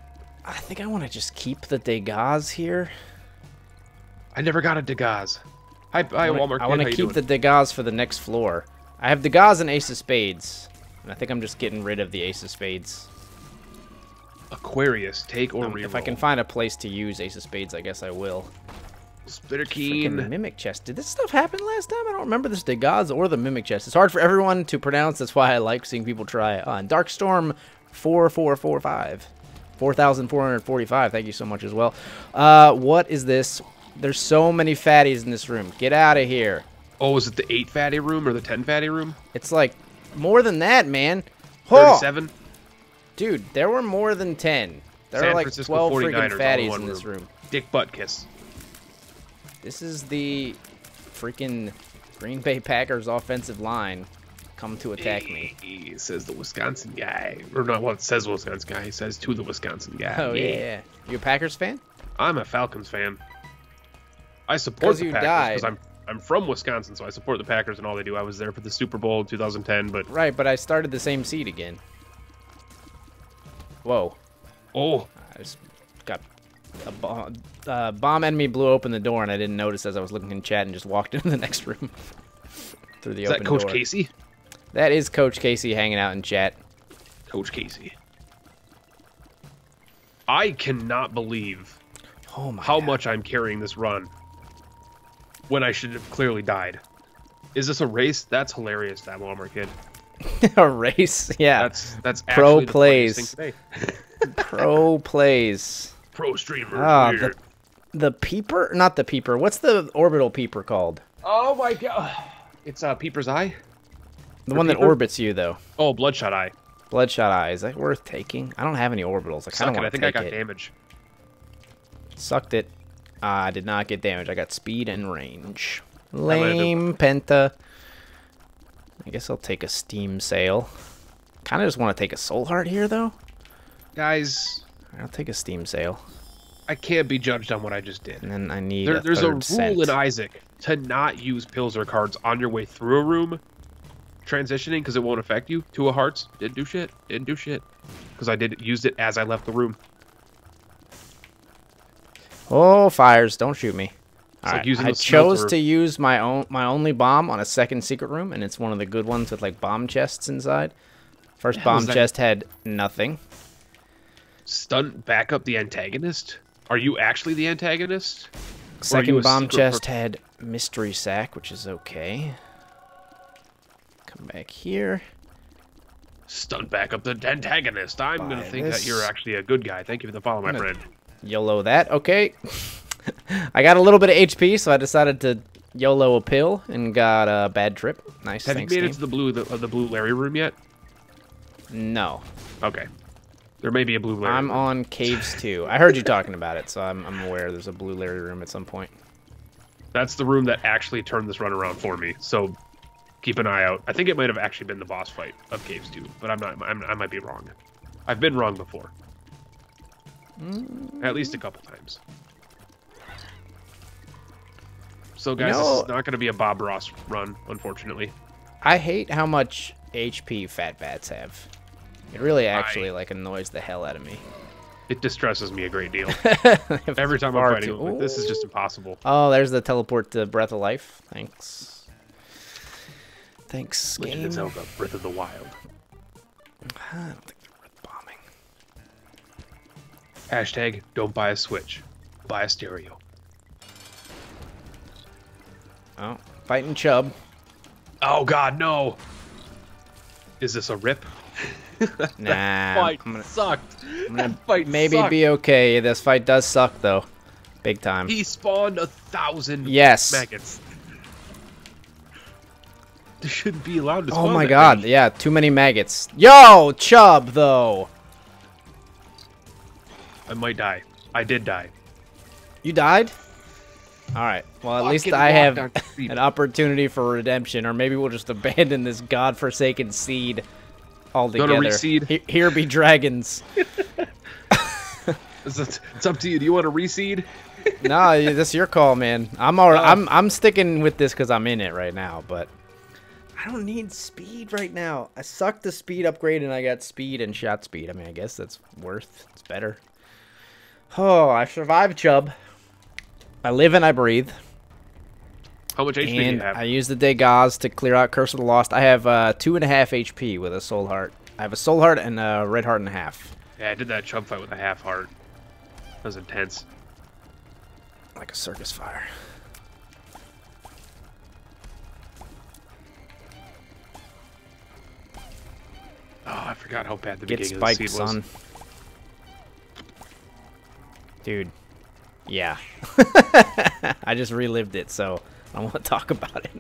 B: I think I want to just keep the Degas here.
A: I never got a Degas. Hi, Walmart.
B: I want to keep the Degas for the next floor. I have Degas and Ace of Spades. And I think I'm just getting rid of the Ace of Spades.
A: Aquarius, take or reroll.
B: If I can find a place to use Ace of Spades, I guess I will.
A: Splitter Keen.
B: Freaking Mimic Chest. Did this stuff happen last time? I don't remember this Degas or the Mimic Chest. It's hard for everyone to pronounce. That's why I like seeing people try it. Dark Storm 4445. 4,445. Thank you so much as well. What is this? There's so many fatties in this room. Get out of here.
A: Oh, is it the 8 fatty room or the 10 fatty room?
B: It's like more than that, man.
A: 37?
B: Dude, there were more than 10. There are like 12 freaking fatties in this room.
A: Dick butt kiss.
B: This is the freaking Green Bay Packers offensive line come to attack me.
A: He says the Wisconsin guy. Or not, well, it says Wisconsin guy. He says to the Wisconsin guy.
B: Oh, yeah. You a Packers fan?
A: I'm a Falcons fan. I support the Packers because I'm from Wisconsin, so I support the Packers and all they do. I was there for the Super Bowl in 2010, but...
B: Right, but I started the same seed again. Whoa.
A: Oh.
B: I just got a bomb enemy blew open the door, and I didn't notice as I was looking in chat and just walked into the next room through the open door.
A: Is that Coach Casey?
B: That is Coach Casey hanging out in chat.
A: Coach Casey. I cannot believe how much I'm carrying this run when I should have clearly died. Is this a race? That's hilarious, that Walmart kid.
B: A race? Yeah.
A: That's
B: pro
A: actually
B: plays.
A: The funniest thing today.
B: Pro plays.
A: Pro streamer.
B: The peeper? Not the peeper. What's the orbital peeper called?
A: Oh my god. It's Peeper's Eye?
B: The one that orbits you, though.
A: Oh, Bloodshot Eye.
B: Bloodshot Eye. Is that worth taking? I don't have any orbitals. I kind of want to take it.
A: I think I got damage.
B: Sucked it. I did not get damage. I got speed and range. Lame Penta. I guess I'll take a Steam Sail. Kind of just want to take a Soul Heart here, though.
A: Guys.
B: I'll take a Steam Sail.
A: I can't be judged on what I just did.
B: And then I need
A: There's a rule in Isaac to not use pills or cards on your way through a room transitioning because it won't affect you. 2 of hearts. Didn't do shit. Didn't do shit. Because I used it as I left the room.
B: Oh, fires. Don't shoot me. All right.
A: Like
B: I chose to use my only bomb on a second secret room, and it's one of the good ones with like bomb chests inside. First bomb chest had nothing.
A: Stunt back up the antagonist? Are you actually the antagonist?
B: Second bomb chest had mystery sack, which is okay. Come back here.
A: Stunt back up the antagonist. I'm going to think that you're actually a good guy. Thank you for the follow, my friend.
B: YOLO that. Okay. I got a little bit of HP, so I decided to YOLO a pill and got a bad trip. Nice.
A: Have you made it to the blue Larry room yet?
B: No.
A: Okay. There may be a blue Larry
B: room. On Caves 2. I heard you talking about it, so I'm aware there's a blue Larry room at some point.
A: That's the room that actually turned this run around for me, so keep an eye out. I think it might have actually been the boss fight of Caves 2, but I might be wrong. I've been wrong before. At least a couple times. So guys, this is not going to be a Bob Ross run, unfortunately.
B: I hate how much HP Fat Bats have. It really actually like annoys the hell out of me.
A: It distresses me a great deal. Every time I'm fighting, like, this is just impossible.
B: Oh, there's the teleport to Breath of Life. Thanks. Thanks, game.
A: Legend of Zelda, Breath of the Wild.
B: I don't think they're worth bombing.
A: Hashtag, don't buy a Switch. Buy a stereo.
B: Oh, fighting Chubb.
A: Oh, God, no. Is this a rip?
B: Nah.
A: That fight sucked. That fight
B: maybe
A: sucked.
B: Be okay. This fight does suck, though. Big time.
A: He spawned 1,000 maggots. This shouldn't be allowed to spawn.
B: Oh my god, yeah, too many maggots. Yo, Chubb, though.
A: I might die. I did die.
B: You died? Alright, well, at least I have an opportunity for redemption, or maybe we'll just abandon this godforsaken seed altogether.
A: Gonna reseed?
B: Here be dragons.
A: It's up to you. Do you want to reseed?
B: No, that's your call, man. I'm sticking with this because I'm in it right now, but I don't need speed right now. I sucked the speed upgrade and I got speed and shot speed. I mean, I guess that's it's better. Oh, I survived, Chubb. I live and I breathe.
A: How much HP do you have?
B: I use the Degas to clear out Curse of the Lost. I have 2.5 HP with a Soul Heart. I have a Soul Heart and a Red Heart and a half.
A: Yeah, I did that Chubb fight with a half heart. That was intense.
B: Like a circus fire.
A: Oh, I forgot how bad the beginning of the seed was.
B: Son. Dude. Yeah. I just relived it, so I don't want to talk about it.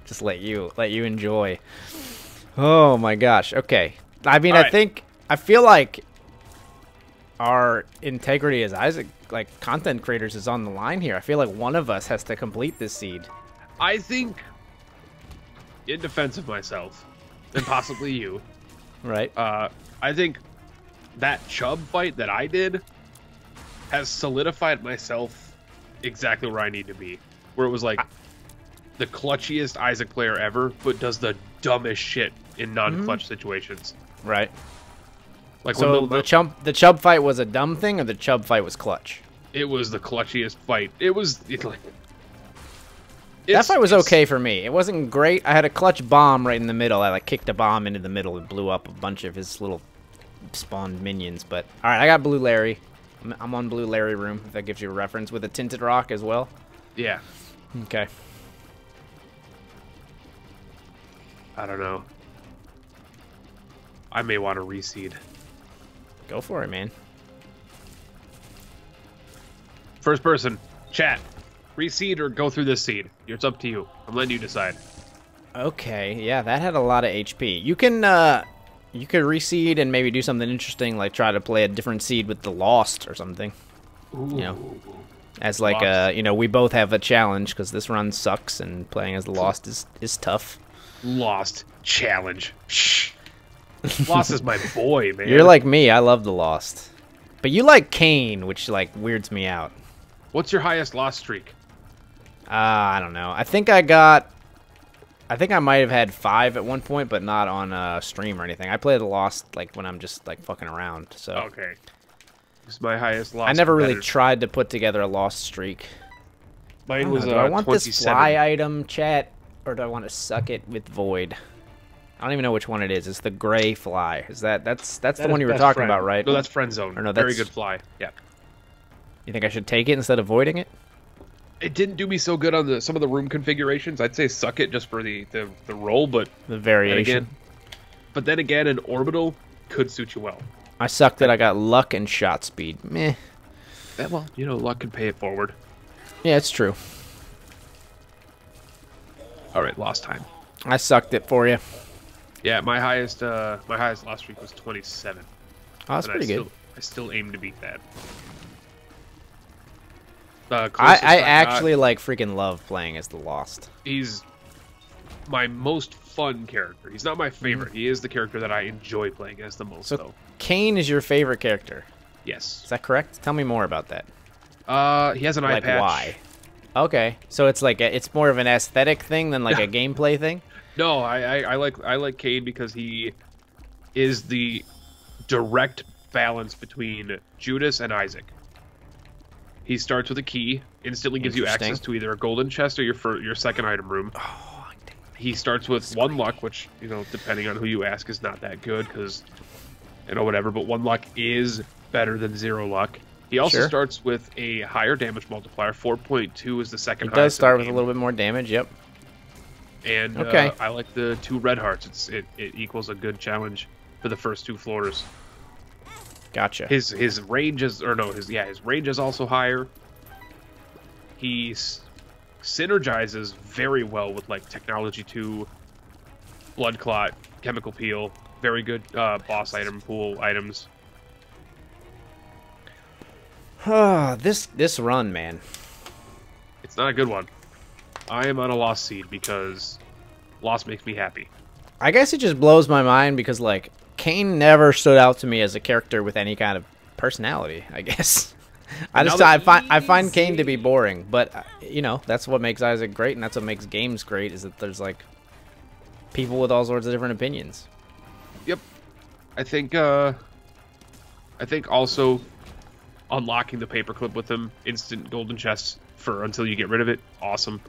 B: Just let you enjoy. Oh my gosh. Okay. I mean, I feel like our integrity as Isaac, like content creators, is on the line here. I feel like one of us has to complete this seed.
A: I think, in defense of myself, and possibly you,
B: right?
A: I think that Chubb fight that I did has solidified myself exactly where I need to be. Where it was like the clutchiest Isaac player ever, but does the dumbest shit in non-clutch situations.
B: Right.
A: Like
B: so
A: when
B: the Chubb fight was a dumb thing, or the Chubb fight was clutch?
A: It was the clutchiest fight. That
B: fight was okay for me. It wasn't great. I had a clutch bomb right in the middle. I like kicked a bomb into the middle and blew up a bunch of his little spawned minions. But all right, I got Blue Larry. I'm on Blue Larry room, if that gives you a reference, with a tinted rock as well.
A: Yeah.
B: Okay.
A: I don't know. I may want to reseed.
B: Go for it, man.
A: First person, chat. Reseed or go through this seed. It's up to you. I'm letting you decide.
B: Okay, yeah, that had a lot of HP. You could reseed and maybe do something interesting, like try to play a different seed with the Lost or something.
A: Ooh.
B: You know, as like you know, we both have a challenge because this run sucks and playing as the Lost is tough.
A: Lost challenge. Shh. Lost is my boy, man.
B: You're like me. I love the Lost, but you like Kane, which like weirds me out.
A: What's your highest Lost streak?
B: I don't know. I think I might have had 5 at one point, but not on stream or anything. I play the Lost like when I'm just like fucking around. So
A: okay, it's my highest Lost.
B: I never really tried to put together a Lost streak.
A: Mine was
B: do I want
A: 27.
B: this fly item, chat, or do I want to suck it with Void? I don't even know which one it is. It's the gray fly. That's the one you were talking about, right?
A: No, that's Friend Zone. Or no, very good fly. Yeah.
B: You think I should take it instead of voiding it?
A: It didn't do me so good on some of the room configurations. I'd say suck it just for the roll, but
B: the variation.
A: But then again, an orbital could suit you well.
B: I sucked it. I got luck and shot speed. Meh.
A: Yeah, well, you know, luck can pay it forward.
B: Yeah, it's true.
A: All right, lost time.
B: I sucked it for you.
A: Yeah, my highest lost streak was 27.
B: Oh, that's pretty good.
A: I still aim to beat that.
B: I actually like freaking love playing as the Lost.
A: He's my most fun character. He's not my favorite. He is the character that I enjoy playing as the most, though.
B: Kane is your favorite character?
A: Yes.
B: Is that correct? Tell me more about that.
A: He has an eye patch.
B: Why? Okay, so it's like it's more of an aesthetic thing than like a gameplay thing?
A: No, I like Cade because he is the direct balance between Judas and Isaac. He starts with a key, instantly gives you access to either a golden chest or your second item room.
B: Oh,
A: he starts with 1 luck, which, you know, depending on who you ask, is not that good because, you know, whatever. But 1 luck is better than 0 luck. He also starts with a higher damage multiplier. 4.2 is the second highest.
B: He does start with a little bit more damage. Yep.
A: And I like the 2 red hearts. It equals a good challenge for the first 2 floors.
B: Gotcha.
A: His range is, or no, his range is also higher. He synergizes very well with like Technology 2, Blood Clot, Chemical Peel. Very good boss item pool items.
B: This run, man.
A: It's not a good one. I am on a Lost seed because Lost makes me happy.
B: I guess it just blows my mind because like Kane never stood out to me as a character with any kind of personality, I guess. I find Kane to be boring, but you know, that's what makes Isaac great and that's what makes games great, is that there's like people with all sorts of different opinions.
A: Yep. I think also unlocking the paperclip with him, instant golden chests for until you get rid of it, awesome.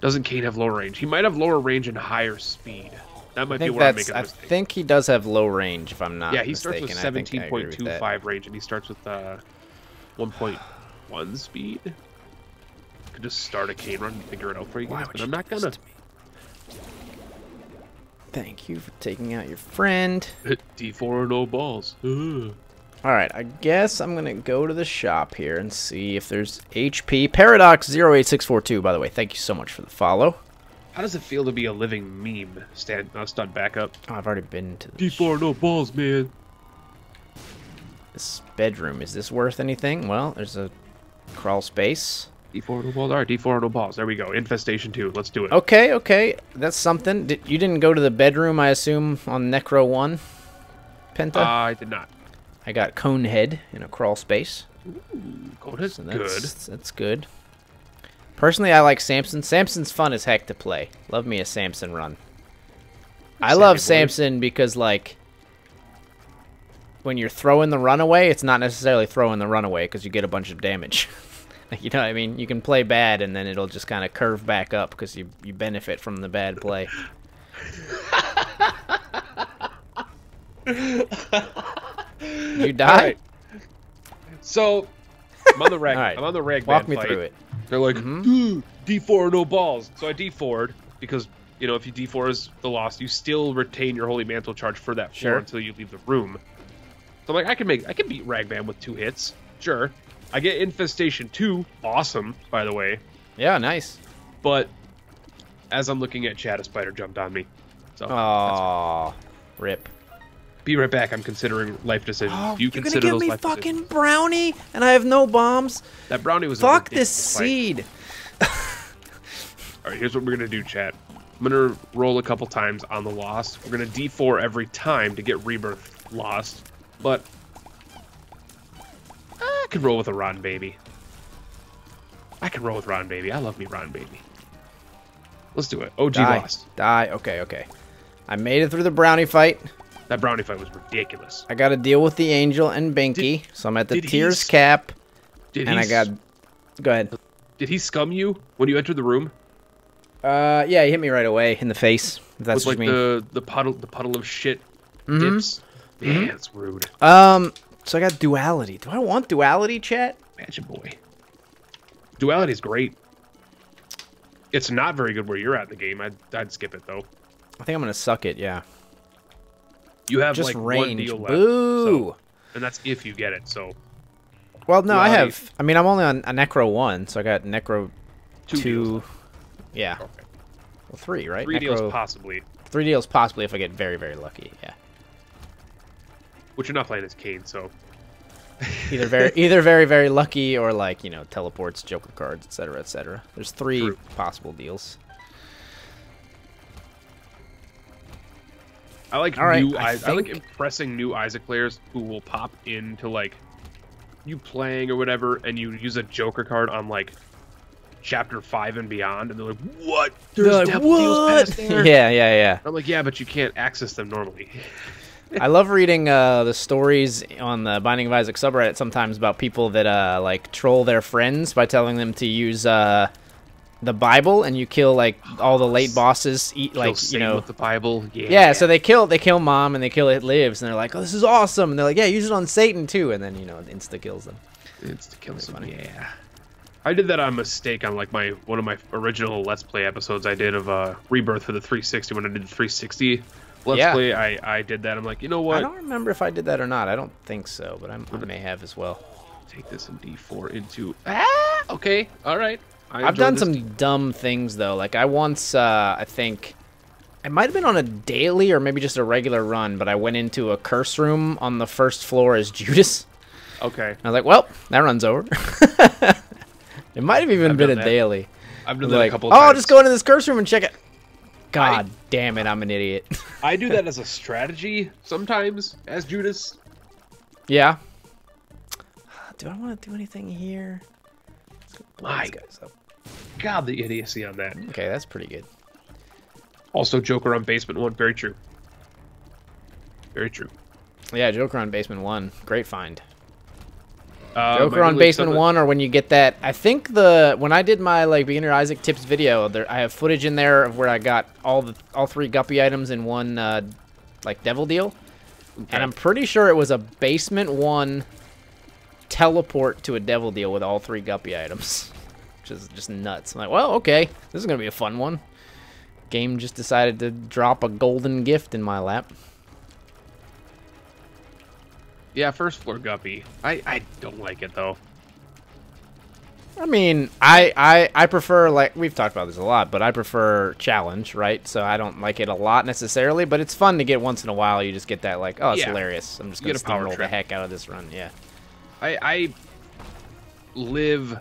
A: Doesn't Kane have lower range? He might have lower range and higher speed. That might be where I'm making a mistake.
B: I think he does have low range, if I'm not mistaken.
A: Yeah, he starts with 17.25 range, and he starts with 1.1 speed. I could just start a Kane run and figure it out for you guys, but I'm not gonna.
B: Thank you for taking out your friend.
A: D4 or no balls.
B: Alright, I guess I'm going to go to the shop here and see if there's HP. Paradox08642, by the way, thank you so much for the follow.
A: How does it feel to be a living meme? Stunned back up.
B: Oh, I've already been to the
A: D4 no balls, man.
B: This bedroom, is this worth anything? Well, there's a crawl space.
A: D4 no balls. All right, D4 no balls. There we go. Infestation 2. Let's do it.
B: Okay, okay. That's something. You didn't go to the bedroom, I assume, on Necro 1, Penta?
A: I did not.
B: I got Conehead in a crawl space.
A: Ooh, Conehead's good.
B: That's good. Personally, I like Samson. Samson's fun as heck to play. Love me a Samson run. I love Samson because, like, when you're throwing the runaway, it's not necessarily throwing the runaway because you get a bunch of damage. You know what I mean? You can play bad, and then it'll just kind of curve back up because you benefit from the bad play. You die?
A: Right. So, I'm on the rag.
B: Right.
A: I'm on the rag.
B: Walk me
A: fight.
B: through it.
A: They're like, D4 no balls. So I D4'd because, you know, if you D4 the loss, you still retain your Holy Mantle charge for that floor until you leave the room. So I'm like, I can beat Ragman with 2 hits. Sure. I get Infestation 2. Awesome, by the way.
B: Yeah, nice.
A: But as I'm looking at chat, a spider jumped on me. So
B: aww. Rip.
A: Be right back. I'm considering life decisions.
B: Oh,
A: you
B: you're
A: consider
B: gonna give
A: those
B: me
A: life
B: fucking
A: decisions?
B: brownie, and I have no bombs.
A: That brownie was
B: fuck
A: a
B: this seed.
A: All right, here's what we're gonna do, chat. I'm gonna roll a couple times on the loss. We're gonna D4 every time to get rebirth lost, but I could roll with a Ron baby. I can roll with Ron baby. I love me Ron baby. Let's do it. OG lost.
B: Die. Okay, okay. I made it through the brownie fight.
A: That brownie fight was ridiculous.
B: I got to deal with the angel and Binky, so I'm at the tears cap. And I got. Go ahead.
A: Did he scum you when you entered the room?
B: Yeah, he hit me right away in the face. If that's
A: with
B: what
A: like
B: you mean.
A: the puddle of shit dips. Man, that's rude.
B: So I got duality. Do I want duality, chat?
A: Imagine boy. Duality is great. It's not very good where you're at in the game. I'd skip it though.
B: I think I'm gonna suck it. Yeah.
A: You have
B: just
A: like
B: range.
A: 1 deal left.
B: Boo.
A: So, and that's if you get it. So.
B: Well, no, I have. I mean, I'm only on a Necro 1, so I got Necro 2. Yeah. Okay. Well, 3, right?
A: 3 deals possibly.
B: 3 deals possibly if I get very, very lucky. Yeah.
A: Which you're not playing as Kane, so.
B: either very, very lucky or like, you know, teleports, Joker cards, etc., etc. There's 3 possible deals.
A: I like I like impressing new Isaac players who will pop into like you playing or whatever, and you use a Joker card on like chapter 5 and beyond, and they're like, "What? There's devil deals past there?"
B: Yeah.
A: I'm like, "Yeah, but you can't access them normally."
B: I love reading the stories on the Binding of Isaac subreddit sometimes about people that like troll their friends by telling them to use the Bible, and you kill like all the late bosses. Like, you know,
A: with the Bible.
B: Yeah. So they kill Mom and they kill It Lives, and they're like, "Oh, this is awesome!" And they're like, "Yeah, use it on Satan too," and then, you know, it insta kills them.
A: Insta kills them. Yeah. I did that on mistake on like one of my original Let's Play episodes I did of Rebirth for the 360 when I did the 360 Let's Play. I did that. I'm like, you know what?
B: I don't remember if I did that or not. I don't think so, but I may have as well.
A: Take this in D4 into okay, all right.
B: I've done some dumb things though. Like I once, I think, it might have been on a daily or maybe just a regular run, but I went into a curse room on the first floor as Judas.
A: Okay.
B: And I was like, well, that run's over. It might have even been a daily.
A: I've done that a couple of
B: times.
A: times.
B: I'll just go into this curse room and check it. God damn it, I'm an idiot.
A: I do that as a strategy sometimes as Judas.
B: Yeah. Do I want to do anything here?
A: My God, the idiocy on that.
B: Okay, that's pretty good.
A: Also, Joker on Basement 1. Very true. Very true.
B: Yeah, Joker on Basement 1. Great find. Joker on Basement 1, or when you get that. I think when I did my like beginner Isaac tips video, I have footage in there of where I got all 3 guppy items in one like devil deal, and I'm pretty sure it was a Basement 1 teleport to a devil deal with all 3 guppy items, which is just nuts. I'm like, well, okay, this is gonna be a fun one. Game just decided to drop a golden gift in my lap.
A: Yeah, first floor guppy. I don't like it though.
B: I mean, I prefer, like, we've talked about this a lot, but I prefer challenge, right? So I don't like it a lot necessarily, but it's fun to get once in a while. You just get that, like, oh, it's hilarious. I'm just gonna steamroll the heck out of this run. Yeah.
A: I live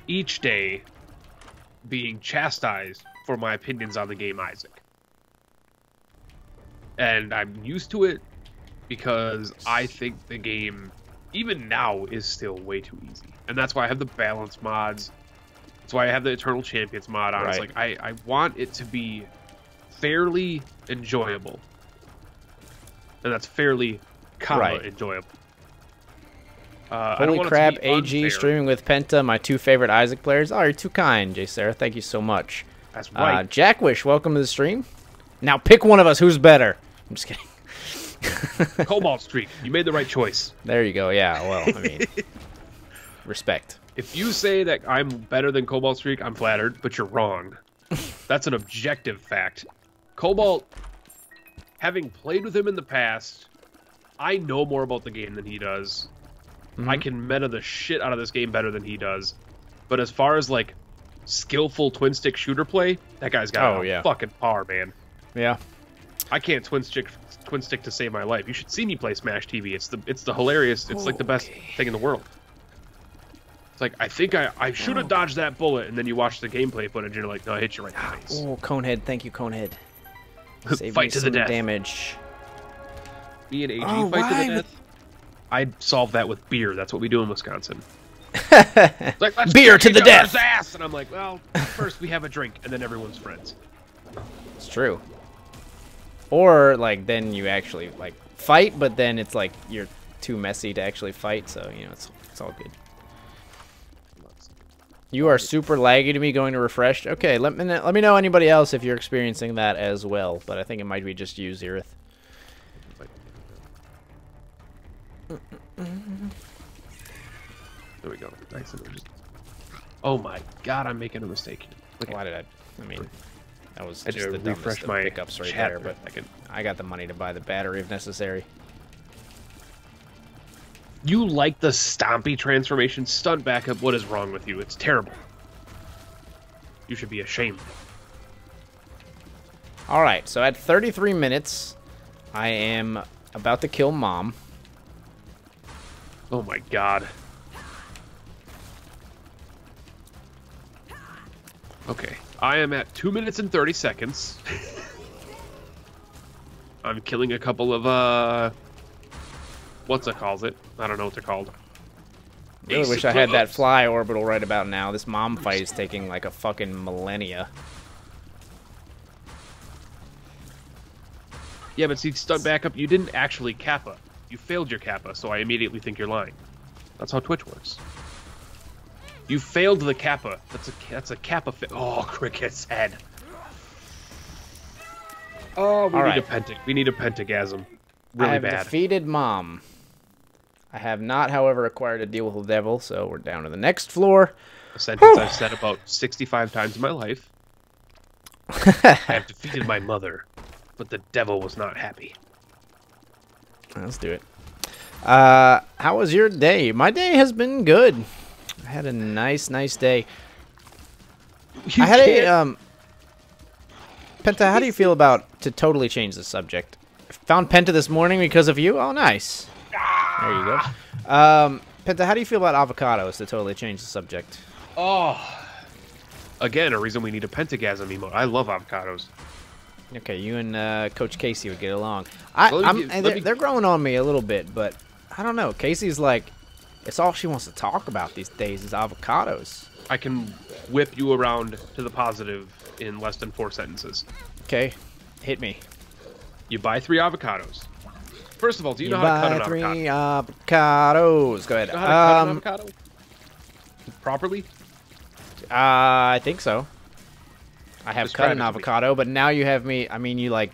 A: each day being chastised for my opinions on the game Isaac. And I'm used to it because I think the game, even now, is still way too easy. And that's why I have the balance mods. That's why I have the Eternal Champions mod on. Right. It's like, I want it to be fairly enjoyable. And that's fairly, enjoyable.
B: Holy crap, AG streaming with Penta, my 2 favorite Isaac players. Oh, you're too kind, J. Sarah. Thank you so much.
A: That's right.
B: Jackwish, welcome to the stream. Now pick one of us. Who's better? I'm just kidding.
A: Cobalt Streak. You made the right choice.
B: There you go. Yeah, well, I mean, respect.
A: If you say that I'm better than Cobalt Streak, I'm flattered, but you're wrong. That's an objective fact. Cobalt, having played with him in the past, I know more about the game than he does. I can meta the shit out of this game better than he does. But as far as, like, skillful twin-stick shooter play, that guy's got fucking power, man.
B: Yeah.
A: I can't twin stick to save my life. You should see me play Smash TV. It's the hilarious. It's like the best thing in the world. It's like, I think I should have dodged that bullet, and then you watch the gameplay footage, and you're like, no, I hit you right in the face.
B: Oh, Conehead. Thank you, Conehead.
A: Fight to the death.
B: Damage.
A: Me and AG fight to the death. I'd solve that with beer. That's what we do in Wisconsin. Like, let's
B: beer to the death.
A: Ass. And I'm like, well, first we have a drink, and then everyone's friends.
B: It's true. Or, like, then you actually, like, fight, but then it's like you're too messy to actually fight, so, you know, it's all good. You are super laggy to me going to refresh. Okay, let me know anybody else if you're experiencing that as well, but I think it might be just you, Zerith.
A: There we go. Nice. Oh my god, I'm making a mistake.
B: Why did I mean, that was just the dumbest of pickups right there, but I got the money to buy the battery if necessary.
A: You like the Stompy transformation stunt backup? What is wrong with you? It's terrible. You should be ashamed.
B: Alright, so at 33 minutes, I am about to kill Mom.
A: Oh my god. Okay, I am at 2 minutes and 30 seconds. I'm killing a couple of, what's it called? I don't know what they're called.
B: I really wish I had that fly orbital right about now. This Mom fight is taking like a fucking millennia.
A: Yeah, but see, stunt backup, you didn't actually kappa. You failed your kappa, so I immediately think you're lying. That's how Twitch works. You failed the kappa. That's a kappa. Oh, Cricket's head. Oh, we need a pentagasm. Really
B: I have
A: bad.
B: Defeated Mom. I have not, however, acquired a deal with the devil, so we're down to the next floor.
A: A sentence I've said about 65 times in my life. I have defeated my mother, but the devil was not happy.
B: Let's do it. How was your day? My day has been good. I had a nice day. I had a Penta, how do you feel about, to totally change the subject? Found Penta this morning because of you? Oh, nice. There you go. Penta, how do you feel about avocados, to totally change the subject?
A: Oh. Again, a reason we need a pentagasm emote. I love avocados.
B: Okay, you and Coach Casey would get along. They're growing on me a little bit, but I don't know. Casey's like, it's all she wants to talk about these days is avocados.
A: I can whip you around to the positive in less than 4 sentences.
B: Okay, hit me.
A: You buy 3 avocados. First of all, do you know how to cut an avocado?
B: 3 avocados. Go ahead.
A: You know how to cut an avocado? Properly?
B: I think so. I have cut an avocado, but now you have me. I mean, you like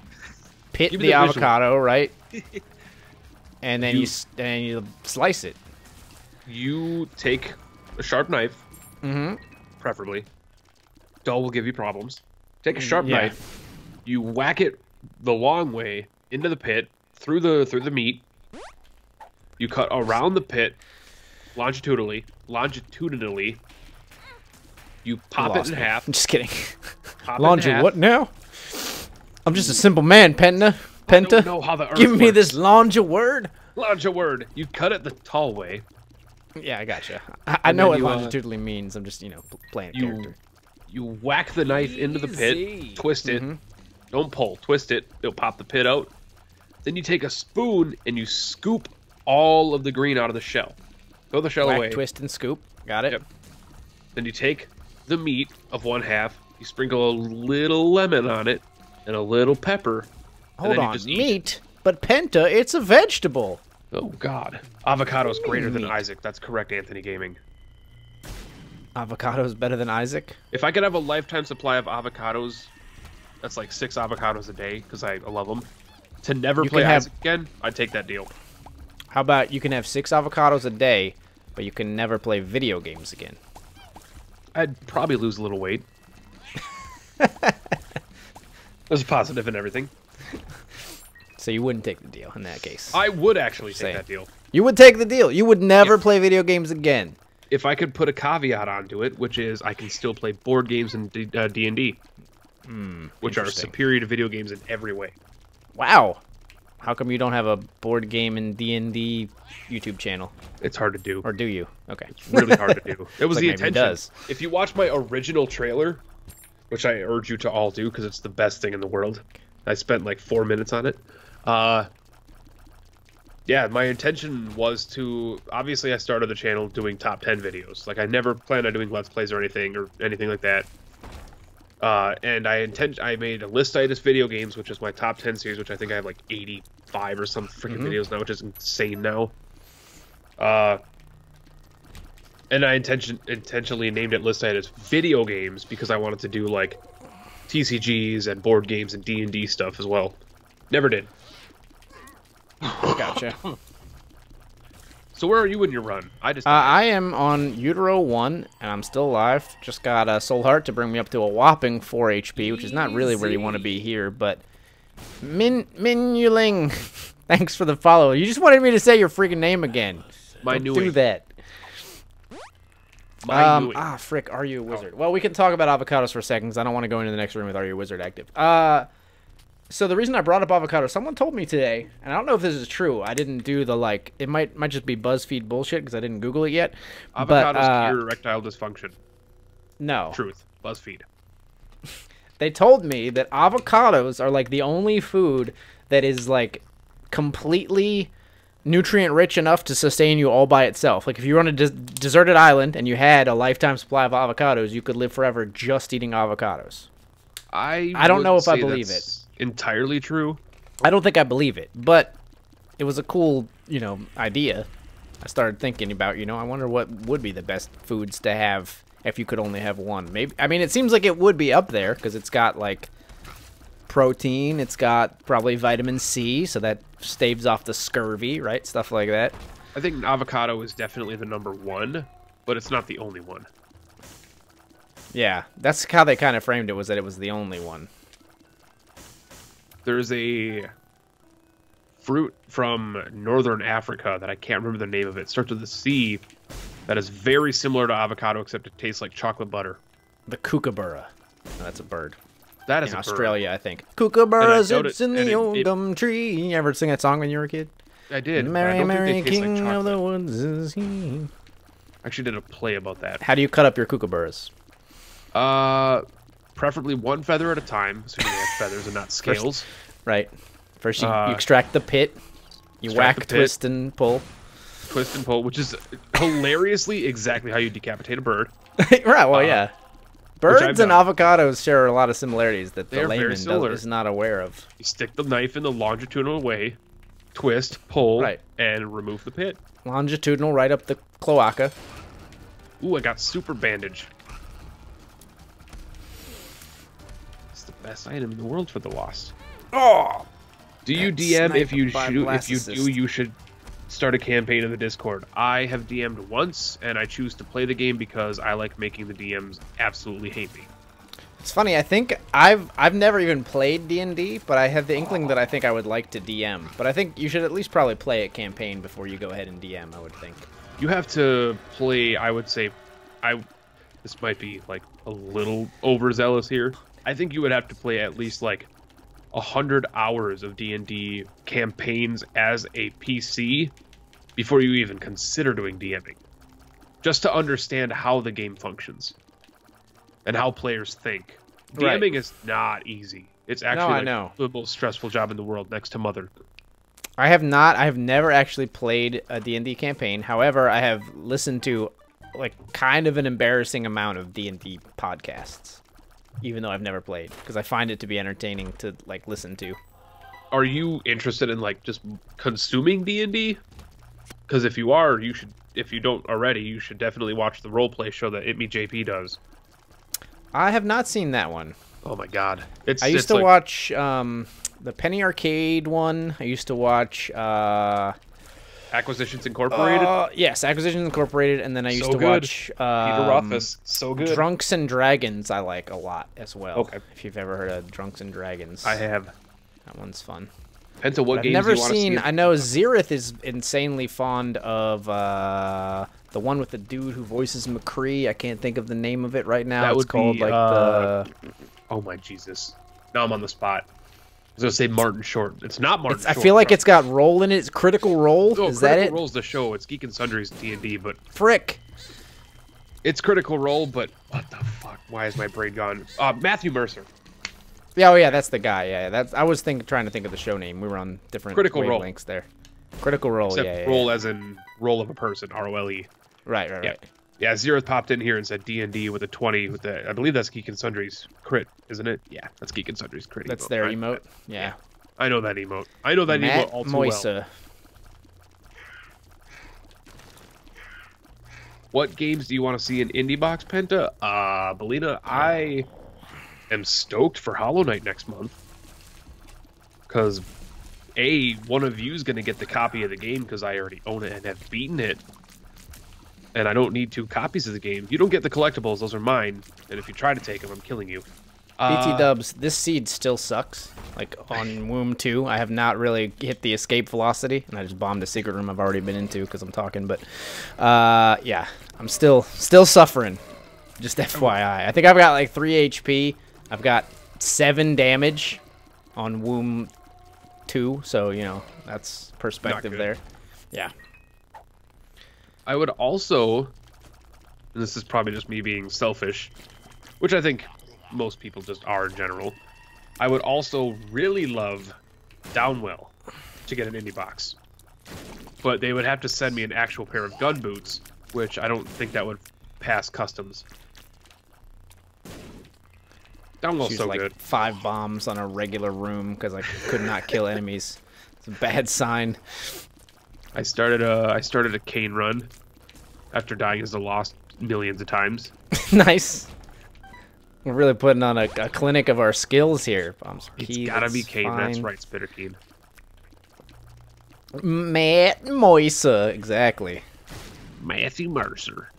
B: pit the avocado, right? And then you slice it.
A: You take a sharp knife, preferably. Dull will give you problems. Take a sharp knife. You whack it the long way into the pit through the meat. You cut around the pit longitudinally. You pop it in half.
B: I'm just kidding. Laundry, what now? I'm just a simple man, Penta.
A: I don't know how the earth
B: Give me
A: works.
B: this laundry word.
A: Laundry word. You cut it the tall way.
B: Yeah, I gotcha. I know what longitudinally means. I'm just, playing a character.
A: You whack the knife into the pit, twist it. Don't pull, twist it. It'll pop the pit out. Then you take a spoon and you scoop all of the green out of the shell. Throw the shell away.
B: Twist, and scoop. Got it.
A: Yep. Then you take the meat of one half. You sprinkle a little lemon on it and a little pepper.
B: Hold on, meat? But Penta, it's a vegetable.
A: Oh, God. Avocado's greater than Isaac. That's correct, Anthony Gaming.
B: Avocado's better than Isaac?
A: If I could have a lifetime supply of avocados, that's like 6 avocados a day, because I love them. To never play Isaac again, I'd take that deal.
B: How about you can have 6 avocados a day, but you can never play video games again?
A: I'd probably lose a little weight. There's a positive in everything.
B: So you wouldn't take the deal in that case?
A: I would actually take that deal.
B: You would take the deal? You would never play video games again?
A: If I could put a caveat onto it, which is I can still play board games and D&D, which are superior to video games in every way.
B: Wow. How come you don't have a board game and D&D YouTube channel?
A: It's hard to do.
B: Or do you? Okay.
A: It's really hard to do. It was
B: like
A: the intention. If you watch my original trailer, which I urge you to all do because it's the best thing in the world, I spent like 4 minutes on it. Yeah, my intention was to... Obviously, I started the channel doing top 10 videos. Like, I never planned on doing Let's Plays or anything like that. And I made a listitis video games, which is my top 10 series, which I think I have like 85 or some freaking videos now, which is insane now. And I intentionally named it listitis video games because I wanted to do like TCGs and board games and D&D stuff as well. Never did.
B: Gotcha.
A: So where are you in your run?
B: I am on Utero 1, and I'm still alive. Just got a Soul Heart to bring me up to a whopping 4 HP, which is not really where you want to be here, but... Minuling, thanks for the follow. You just wanted me to say your freaking name again. Don't do that. Frick, are you a wizard? Well, we can talk about avocados for a second, because I don't want to go into the next room with Are You a Wizard active. So the reason I brought up avocado, someone told me today, and I don't know if this is true. I didn't do the, like, it might just be BuzzFeed bullshit because I didn't Google it yet.
A: Avocados cure erectile dysfunction.
B: No.
A: Truth. BuzzFeed.
B: They told me that avocados are, like, the only food that is, like, completely nutrient-rich enough to sustain you all by itself. Like, if you were on a deserted island and you had a lifetime supply of avocados, you could live forever just eating avocados. I don't know if I believe it.
A: Entirely true.
B: I don't think I believe it, but it was a cool, idea. I started thinking about, I wonder what would be the best foods to have if you could only have one. Maybe, I mean, it seems like it would be up there because it's got like protein, it's got probably vitamin C, so that staves off the scurvy, right? Stuff like that.
A: I think avocado is definitely the #1, but it's not the only one.
B: Yeah, that's how they kind of framed it, was that it was the only one.
A: There's a fruit from northern Africa that I can't remember the name of. It starts with a C that is very similar to avocado, except it tastes like chocolate butter.
B: The kookaburra. Oh, that's a bird.
A: That is
B: in Australia, I think. Kookaburra sits in the oldum tree. You ever sing that song when you were a kid?
A: I did.
B: Mary, Mary, King of the Woods is he.
A: I actually did a play about that.
B: How do you cut up your kookaburras?
A: Preferably one feather at a time, assuming they have feathers and not scales.
B: First you extract the pit. You whack, twist, and pull.
A: Twist and pull, which is hilariously exactly how you decapitate a bird.
B: Right, well, yeah. Birds and avocados share a lot of similarities that the layman is not aware of.
A: You stick the knife in the longitudinal way, twist, pull, and remove the pit.
B: Longitudinal right up the cloaca.
A: Ooh, I got super bandage. It's the best item in the world for the Lost.
B: Oh!
A: Do you DM if you shoot? If you do, you should start a campaign in the Discord. I have DM'd once, and I choose to play the game because I like making the DMs absolutely hate me.
B: It's funny. I think I've never even played D&D, but I have the inkling that I think I would like to DM. But I think you should at least probably play a campaign before you go ahead and DM. I would think.
A: You have to play. I would say, this might be like a little overzealous here. I think you would have to play at least like 100 hours of D&D campaigns as a PC before you even consider doing DMing. just to understand how the game functions and how players think. DMing is not easy. It's actually the most stressful job in the world, next to Mother.
B: I have never actually played a D&D campaign. However, I have listened to like kind of an embarrassing amount of D&D podcasts, even though I've never played, because I find it to be entertaining to like listen to.
A: Are you interested in like just consuming D&D? Because if you are, you should. If you don't already, you should definitely watch the roleplay show that JP does.
B: I have not seen that one.
A: Oh my god!
B: I used to watch the Penny Arcade one. I used to watch
A: Acquisitions Incorporated.
B: Yes, Acquisitions Incorporated, and then I used to watch
A: Peter Rothfuss. So good.
B: Drunks and Dragons. I like a lot as well.
A: Okay.
B: If you've ever heard of Drunks and Dragons,
A: I have.
B: That one's fun.
A: Penta, what games
B: I've never
A: do you want to see?
B: I know Xerath is insanely fond of the one with the dude who voices McCree. I can't think of the name of it right now.
A: That
B: it's called
A: be,
B: like the.
A: Oh my Jesus! Now I'm on the spot. I was gonna say Martin Short. It's not Martin Short.
B: I feel like it's got Roll in it. It's Critical Role.
A: No,
B: is that it?
A: Critical Role's the show. It's Geek and Sundry's D&D, but
B: frick.
A: It's Critical Role, but what the fuck? Why is my brain gone? Matthew Mercer.
B: Yeah, oh yeah, that's the guy. Yeah, that's. I was trying to think of the show name. We were on different wavelengths there. Critical Role.
A: Except role as in role of a person. ROLE.
B: Right.
A: Yeah, Xerath popped in here and said D&D with a 20 with the. I believe that's Geek and Sundry's crit, isn't it? Yeah, that's Geek and Sundry's crit.
B: That's their emote. Yeah.
A: I know that emote. I know that emote all too well. What games do you want to see in Indie Box, Penta? Belina, I am stoked for Hollow Knight next month. Because, one of you is going to get the copy of the game because I already own it and have beaten it. And I don't need 2 copies of the game. You don't get the collectibles. Those are mine. And if you try to take them, I'm killing you.
B: BT Dubs, this seed still sucks. Like, on Womb 2, I have not really hit the escape velocity. And I just bombed a secret room I've already been into because I'm talking. But, yeah, I'm still suffering. Just FYI. I think I've got, like, 3 HP. I've got 7 damage on Womb 2. So, you know, that's perspective there. Yeah.
A: I would also, and this is probably just me being selfish, which I think most people just are in general, I would also really love Downwell to get an indie box. But they would have to send me an actual pair of gun boots, which I don't think that would pass customs. Downwell's so
B: like
A: good.
B: 5 bombs on a regular room because I could not kill enemies. It's a bad sign.
A: I started a cane run after dying as a lost millions of times.
B: Nice. We're really putting on a clinic of our skills here. Bombs.
A: It's gotta be Kane. That's right, Spitter Keen.
B: Matt Moisa, exactly.
A: Matthew Mercer.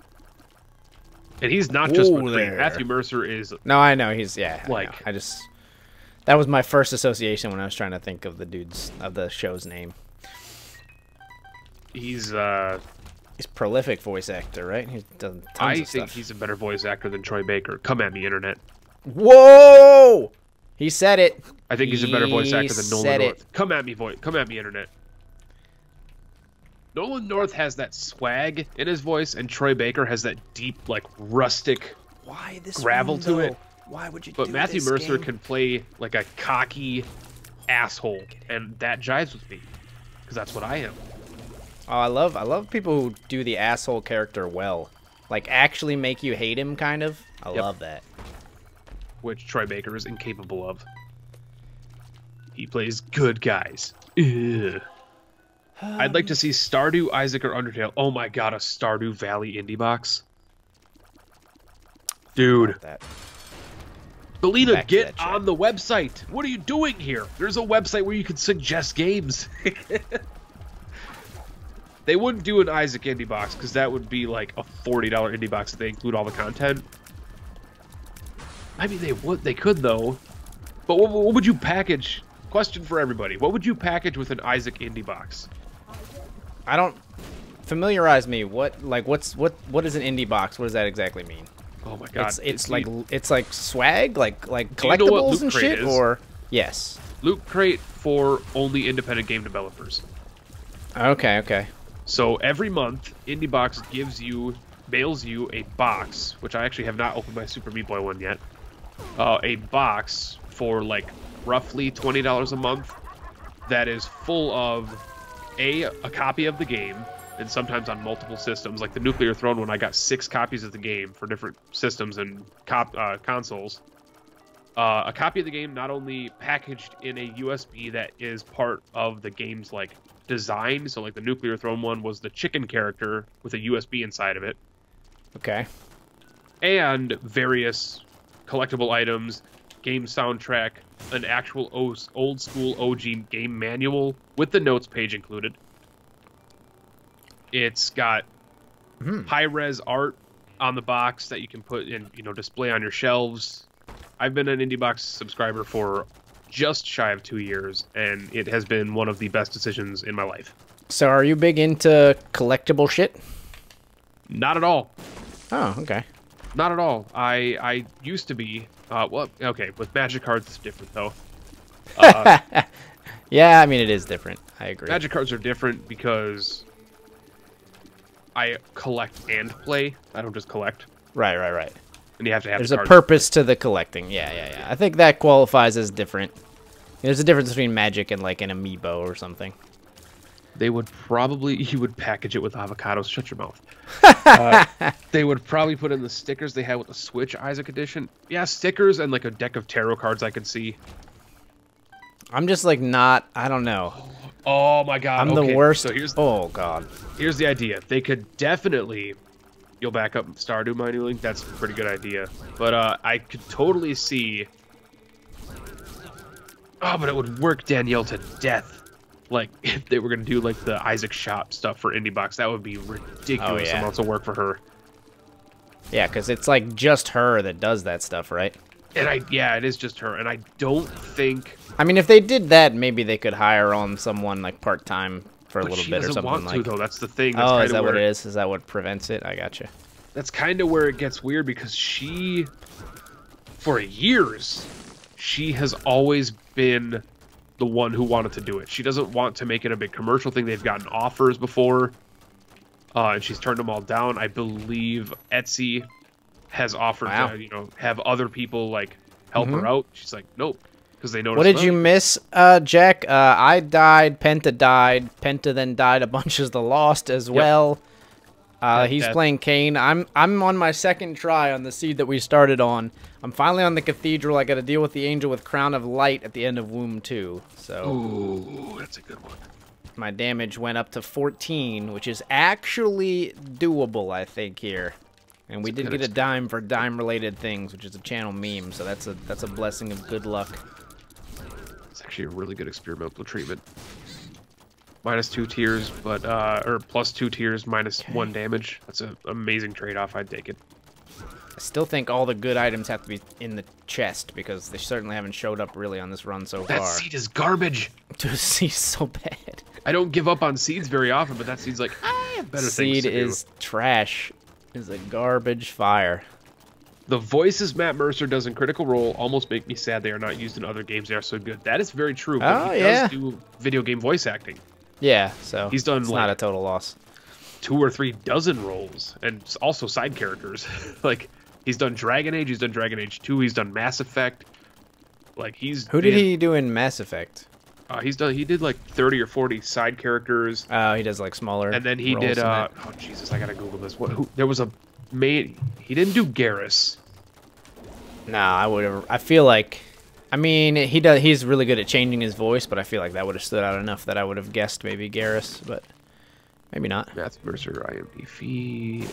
A: And he's not just McCree. Matthew Mercer is.
B: No, I know he's
A: like
B: I just that was my first association when I was trying to think of the show's name.
A: He's
B: prolific voice actor, right? He's done tons of stuff.
A: I think he's a better voice actor than Troy Baker. Come at me, internet.
B: Whoa! He said it.
A: I think he's a better voice actor than Nolan North. Come at me, internet. Nolan North has that swag in his voice, and Troy Baker has that deep, like, rustic gravel to it.
B: Why would you?
A: But Matthew Mercer can play like a cocky asshole, and that jives with me because that's what I am.
B: Oh, I love people who do the asshole character well, like actually make you hate him, kind of. I love that.
A: Which Troy Baker is incapable of. He plays good guys. Ugh. I'd like to see Stardew, Isaac, or Undertale. Oh my god, a Stardew Valley indie box. Dude. Belina, get on the website. What are you doing here? There's a website where you can suggest games. They wouldn't do an Isaac indie box because that would be like a $40 indie box if they include all the content. I mean, they would. They could, though. But what would you package? Question for everybody. What would you package with an Isaac indie box?
B: I don't... Familiarize me. What is an indie box? What does that exactly mean?
A: Oh my god.
B: It's like swag, like collectibles and shit, or yes.
A: Loot Crate for only independent game developers.
B: Okay.
A: So every month, Indie Box gives you mails you a box, which I actually have not opened my Super Meat Boy one yet. A box for like roughly $20 a month that is full of a copy of the game, and sometimes on multiple systems. Like the Nuclear Throne one, I got 6 copies of the game for different systems and consoles. A copy of the game not only packaged in a USB that is part of the game's like design, so like the Nuclear Throne one was the chicken character with a USB inside of it.
B: Okay.
A: And various collectible items, game soundtrack, an actual old school OG game manual with the notes page included. It's got high-res art on the box that you can put in, display on your shelves. I've been an IndieBox subscriber for just shy of 2 years, and it has been one of the best decisions in my life.
B: So are you big into collectible shit?
A: Not at all.
B: Oh, okay.
A: Not at all. I used to be. Well, okay, with Magic cards it's different, though.
B: Yeah, I mean, it is different. I agree.
A: Magic cards are different because I collect and play. I don't just collect.
B: Right.
A: And you have to have
B: There's a purpose to the collecting. Yeah. I think that qualifies as different. There's a difference between Magic and like an amiibo or something.
A: You would package it with avocados. Shut your mouth. They would probably put in the stickers they had with the Switch Isaac Edition. Yeah, stickers and like a deck of tarot cards I could see.
B: I'm just like I don't know.
A: Oh my god.
B: I'm the worst. So oh god.
A: Here's the idea. They could definitely... You'll back up Stardew manually. That's a pretty good idea. But I could totally see... Oh, but it would work Danielle to death. Like, if they were going to do, like, the Isaac Shop stuff for IndieBox, that would be ridiculous amounts of work for her.
B: Yeah, because it's, like, just her that does that stuff, right?
A: And yeah, it is just her. And I don't think...
B: I mean, if they did that, maybe they could hire on someone, like, part-time for a little bit or something.
A: She doesn't want to, though. That's the thing.
B: Oh, is that what it is? Is that what prevents it? I gotcha.
A: That's kind of where it gets weird, because she, for years, she has always been the one who wanted to do it. She doesn't want to make it a big commercial thing. They've gotten offers before, and she's turned them all down. I believe Etsy has offered to, have other people like help her out. She's like, nope, because they noticed.
B: What did you miss, Jack? I died. Penta died. Penta then died a bunch as the Lost as well. He's playing Kane. I'm on my second try on the seed that we started on. I'm finally on the Cathedral. I got to deal with the Angel with Crown of Light at the end of Womb 2. So,
A: ooh, that's a good one.
B: My damage went up to 14, which is actually doable, I think, here. And we did get a dime for dime-related things, which is a channel meme. So that's a blessing of good luck.
A: It's actually a really good experimental treatment. -2 tiers, but or +2 tiers, -1 damage. That's an amazing trade-off. I'd take it.
B: I still think all the good items have to be in the chest, because they certainly haven't showed up really on this run so far.
A: That seed is garbage.
B: Dude, seed's so bad.
A: I don't give up on seeds very often, but that seed's like, I have better things to do.
B: Seed is trash. Is a garbage fire.
A: The voices Matt Mercer does in Critical Role almost make me sad they are not used in other games. They are so good. That is very true. But he does do video game voice acting.
B: Yeah, so
A: he's done
B: it's
A: like
B: not a total loss.
A: 2 or 3 dozen roles, and also side characters. Like, he's done Dragon Age, he's done Dragon Age 2, he's done Mass Effect. Like,
B: Who did he do in Mass Effect?
A: He did like 30 or 40 side characters.
B: Oh, he does like smaller.
A: And then he did oh Jesus, I gotta Google this. There was a main. He didn't do Garrus.
B: No, I would have. I feel like, I mean, he's really good at changing his voice, but I feel like that would have stood out enough that I would have guessed maybe Garrus, but maybe not.
A: Matt Mercer, IMDb feed.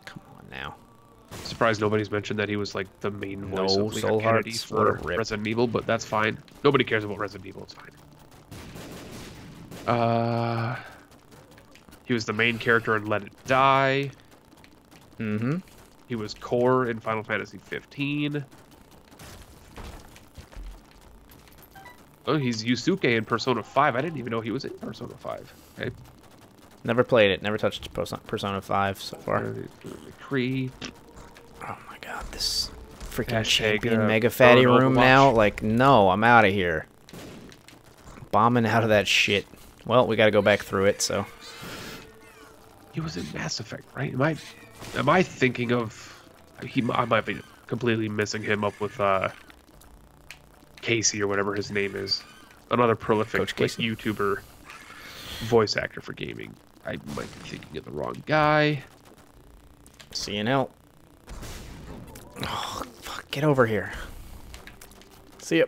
B: Come on now.
A: Surprised nobody's mentioned that he was like the main voice of
B: Soul
A: Kennedy
B: Hearts
A: for Resident Evil, but that's fine. Nobody cares about Resident Evil. It's fine. He was the main character in Let It Die.
B: Mm-hmm.
A: He was Core in Final Fantasy 15. Oh, he's Yusuke in Persona 5. I didn't even know he was in Persona 5. Okay.
B: Never played it. Never touched Persona 5 so far.
A: Kree.
B: Oh my god, this freaking champion mega fatty room now. Like, no, I'm out of here. Bombing out of that shit. Well, we gotta go back through it, so.
A: He was in Mass Effect, right? Am I thinking of? I might be completely missing him up with Casey or whatever his name is. Another prolific like, YouTuber voice actor for gaming. I might be thinking of the wrong guy.
B: CNL. Oh, fuck! Get over here. See ya.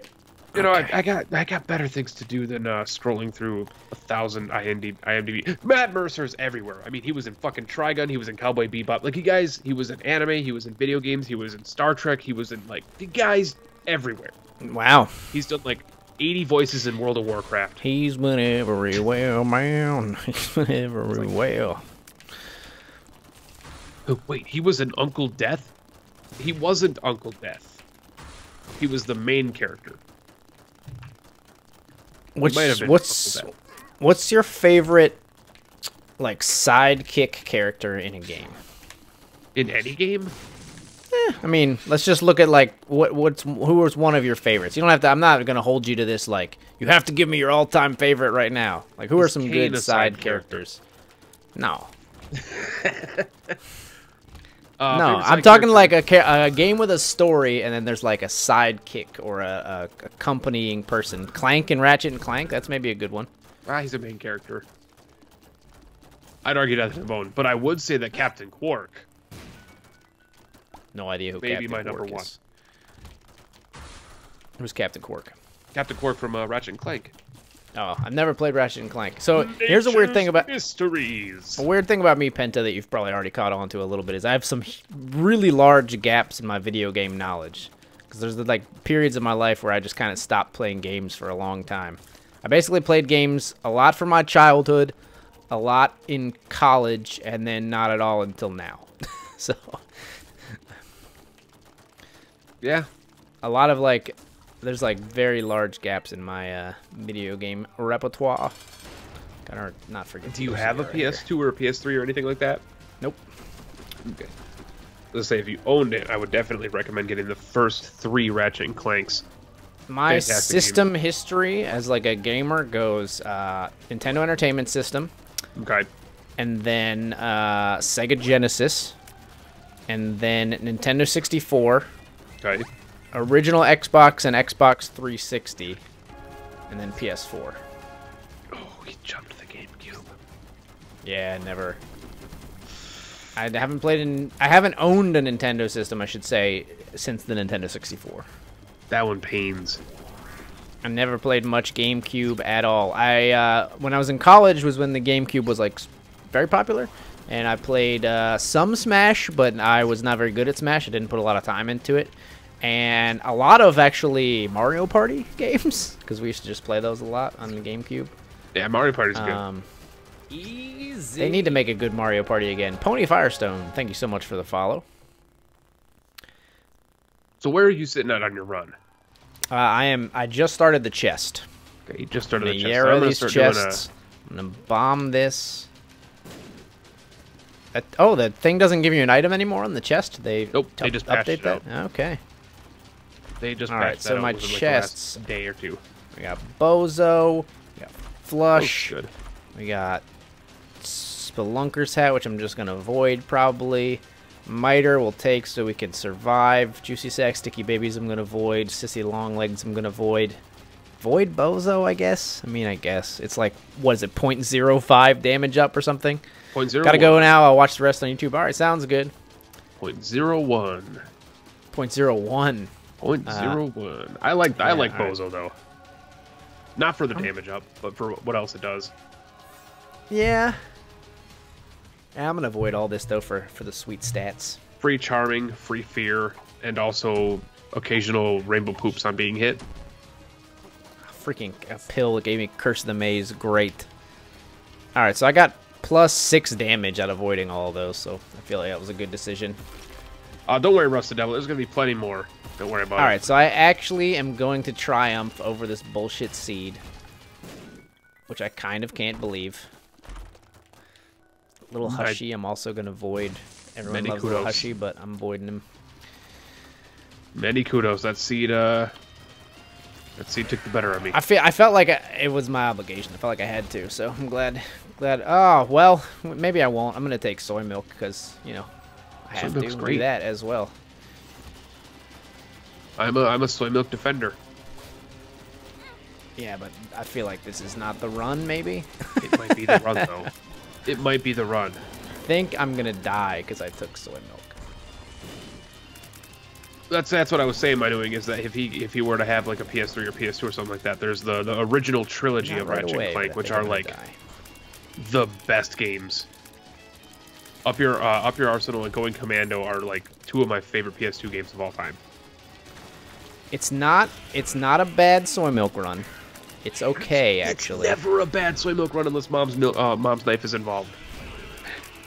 A: You know, I got better things to do than scrolling through 1,000 IMDb. Matt Mercer's everywhere. I mean, he was in fucking Trigun. He was in Cowboy Bebop. Like, you guys, he was in anime. He was in video games. He was in Star Trek. He was in, like, the guy's everywhere.
B: Wow.
A: He's done, like, 80 voices in World of Warcraft.
B: He's been everywhere, man. He's been everywhere.
A: Oh, wait, he was in Uncle Death? He wasn't Uncle Death. He was the main character.
B: What's your favorite like sidekick character in a game?
A: In any game?
B: I mean, let's just look at like who was one of your favorites. You don't have to. I'm not gonna hold you to this. Like you have to give me your all-time favorite right now. Like who are some good side characters? No. No, I'm talking like a game with a story, and then there's like a sidekick or a accompanying person. Clank and Ratchet and Clank, that's maybe a good one.
A: Ah, he's a main character. I'd argue that to the bone, but I would say that Captain Quark.
B: No idea who
A: maybe
B: Captain
A: my
B: Quark
A: number one.
B: is. Who's Captain Quark?
A: Captain Quark from Ratchet and Clank.
B: Oh, I've never played Ratchet and Clank. So here's a weird thing about
A: mysteries.
B: A weird thing about me, Penta, that you've probably already caught on to a little bit is I have some really large gaps in my video game knowledge. Because there's like periods of my life where I just kind of stopped playing games for a long time. I basically played games a lot from my childhood, a lot in college, and then not at all until now. So,
A: yeah,
B: a lot of like. There's like very large gaps in my video game repertoire. Gotta not forget.
A: Do you have a PS2 or a PS3 or anything like that?
B: Nope.
A: Okay. Let's say if you owned it, I would definitely recommend getting the first 3 Ratchet and Clanks.
B: My system history as like a gamer goes Nintendo Entertainment System.
A: Okay.
B: And then Sega Genesis. And then Nintendo 64.
A: Okay.
B: Original Xbox and Xbox 360, and then PS4.
A: Oh, he jumped the GameCube.
B: Yeah, never. I haven't owned a Nintendo system, I should say, since the Nintendo 64.
A: That one pains.
B: I never played much GameCube at all. When I was in college was when the GameCube was like very popular, and I played some Smash, but I was not very good at Smash. I didn't put a lot of time into it. And a lot of actually Mario Party games, because we used to just play those a lot on the GameCube.
A: Yeah, Mario Party's good.
B: Easy. They need to make a good Mario Party again. Pony Firestone, thank you so much for the follow.
A: So where are you sitting at on your run?
B: I just started the chest.
A: Okay, you just started the chest.
B: So I'm these chests. I'm gonna bomb this. Oh, the thing doesn't give you an item anymore on the chest.
A: Nope, they just
B: update that.
A: Out.
B: Okay.
A: They just
B: all right. So my chests.
A: Like day or two.
B: We got Bozo. We got Flush.
A: Oh, good.
B: We got Spelunker's hat, which I'm just gonna avoid probably. Miter will take so we can survive. Juicy Sack, Sticky Babies I'm gonna avoid. Sissy Longlegs I'm gonna avoid. Void Bozo, I guess. I mean, I guess it's like, what is it, 0.05 damage up or something?
A: 0.01.
B: Gotta go now. I'll watch the rest on YouTube. All right, sounds good.
A: 0.01.
B: 0.01.
A: 0.01. I like Bozo though. Not for the damage up, but for what else it does.
B: Yeah. I'm gonna avoid all this though for the sweet stats.
A: Free charming, free fear, and also occasional rainbow poops on being hit.
B: Freaking a pill that gave me Curse of the Maze. Great. All right, so I got +6 damage out of avoiding all of those, so I feel like that was a good decision.
A: Don't worry, Rusted Devil. There's gonna be plenty more. Don't worry about it.
B: All right, so I actually am going to triumph over this bullshit seed, which I kind of can't believe. Little Hushy, I'm also gonna avoid. Everyone loves Little Hushy, but I'm avoiding him.
A: Many kudos. That seed That seed took the better of me.
B: I felt like it was my obligation. I felt like I had to. So I'm glad. Oh well, maybe I won't. I'm gonna take soy milk because I have to do that as well.
A: I'm a soy milk defender.
B: Yeah, but I feel like this is not the run. Maybe.
A: It might be the run though. It might be the run.
B: I think I'm gonna die because I took soy milk.
A: That's what I was saying by doing is that if he were to have like a PS3 or PS2 or something like that, there's the original trilogy of Ratchet and Clank, which are like the best games. Up Your Arsenal and Going Commando are like two of my favorite PS2 games of all time.
B: It's not a bad soy milk run. It's okay actually.
A: It's never a bad soy milk run unless mom's knife is involved.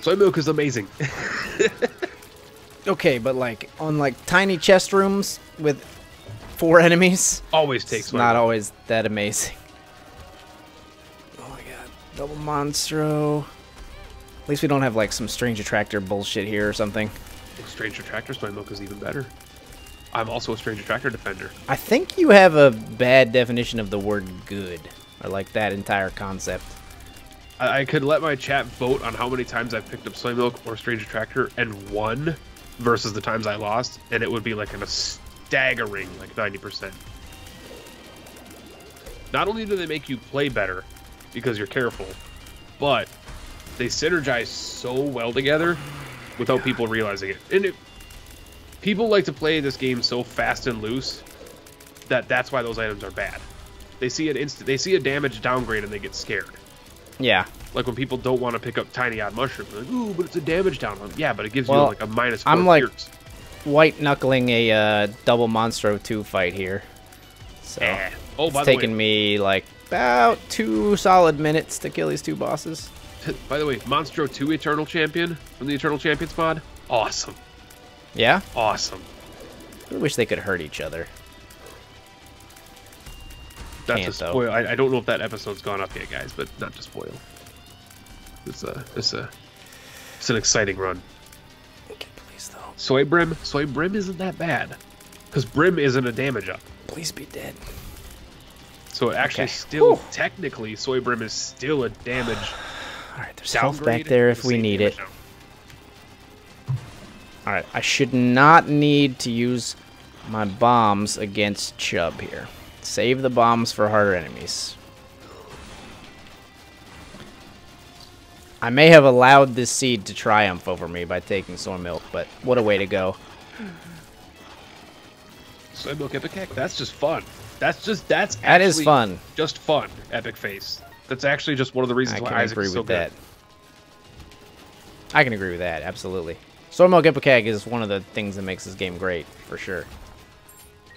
A: Soy milk is amazing.
B: Okay, but like on like tiny chest rooms with 4 enemies,
A: always takes.
B: It's not always that amazing. Oh my god, double monstro. At least we don't have like some strange attractor bullshit here or something.
A: Strange attractor soy milk is even better. I'm also a strange attractor defender.
B: I think you have a bad definition of the word good, or like that entire concept.
A: I could let my chat vote on how many times I've picked up soy milk or strange attractor and won versus the times I lost, and it would be like a staggering like 90%. Not only do they make you play better because you're careful, but they synergize so well together without people realizing it. And people like to play this game so fast and loose that's why those items are bad. They see a damage downgrade and they get scared.
B: Yeah.
A: Like when people don't want to pick up tiny odd mushrooms, like, ooh, but it's a damage down one. Yeah, but it gives you like a -4.
B: I'm like white knuckling a double Monstro 2 fight here. So it's taken me like about 2 solid minutes to kill these 2 bosses.
A: By the way, Monstro 2 Eternal Champion from the Eternal Champions mod, awesome.
B: Yeah?
A: Awesome.
B: I wish they could hurt each other.
A: That's a spoil. I don't know if that episode's gone up yet, guys, but not to spoil. It's an exciting run.
B: Okay, please though.
A: Soy Brim isn't that bad, because Brim isn't a damage up.
B: Please be dead.
A: So actually, still technically, Soy Brim is still a damage.
B: All right, there's health back there if we need it. All right, I should not need to use my bombs against Chubb here. Save the bombs for harder enemies. I may have allowed this seed to triumph over me by taking soy milk, but what a way to go.
A: Soy milk epic hack? That's just fun. That is
B: fun.
A: Just fun, epic face. That's actually just one of the reasons why Isaac is so good.
B: I can agree with that, absolutely. Soy milk epic hack is one of the things that makes this game great, for sure.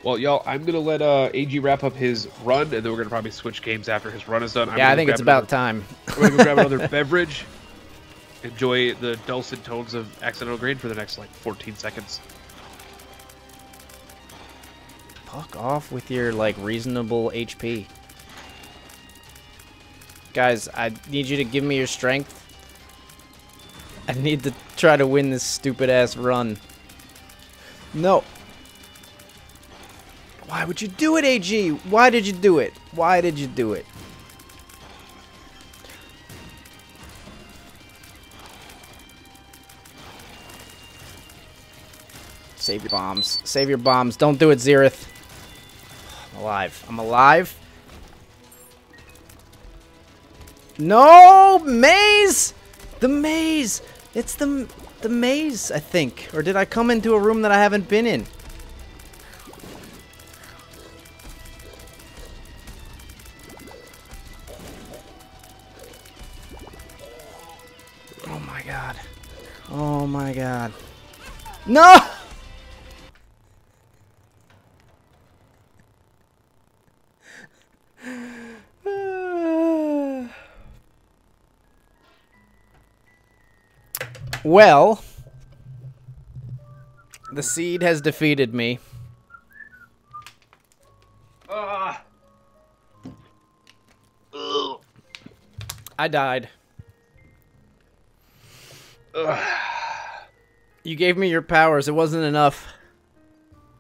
A: Well, y'all, I'm going to let AG wrap up his run, and then we're going to probably switch games after his run is done.
B: Yeah, I think it's about time.
A: We're going to go grab another beverage. Enjoy the dulcet tones of AccidentalGrenade for the next, like, 14 seconds.
B: Fuck off with your, like, reasonable HP. Guys, I need you to give me your strength. I need to try to win this stupid-ass run. No. Why would you do it, AG? Why did you do it? Why did you do it? Save your bombs. Save your bombs. Don't do it, Xerath. I'm alive. I'm alive. No! Maze! The maze! It's the maze, I think. Or did I come into a room that I haven't been in? Oh my god. Oh my god. No! Well, the seed has defeated me. I died. You gave me your powers. It wasn't enough.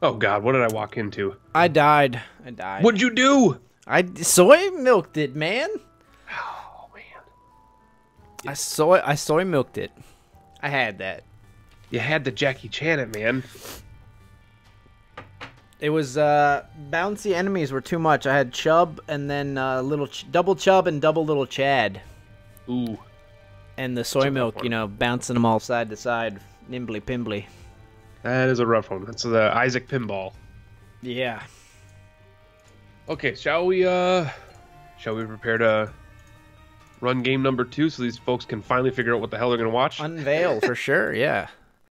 A: Oh God, what did I walk into?
B: I died.
A: What'd you do?
B: I soy milked it, man.
A: Oh man.
B: I soy milked it. I had that.
A: You had the Jackie Chan it, man.
B: It was bouncy enemies were too much. I had Chub and then double Chub and double little Chad.
A: Ooh.
B: And the soy milk, you know, bouncing them all side to side, nimbly pimbly.
A: That is a rough one. That's the Isaac pinball.
B: Yeah.
A: Okay, shall we prepare to run game number 2 so these folks can finally figure out what the hell they're gonna watch?
B: Unveil for sure, yeah.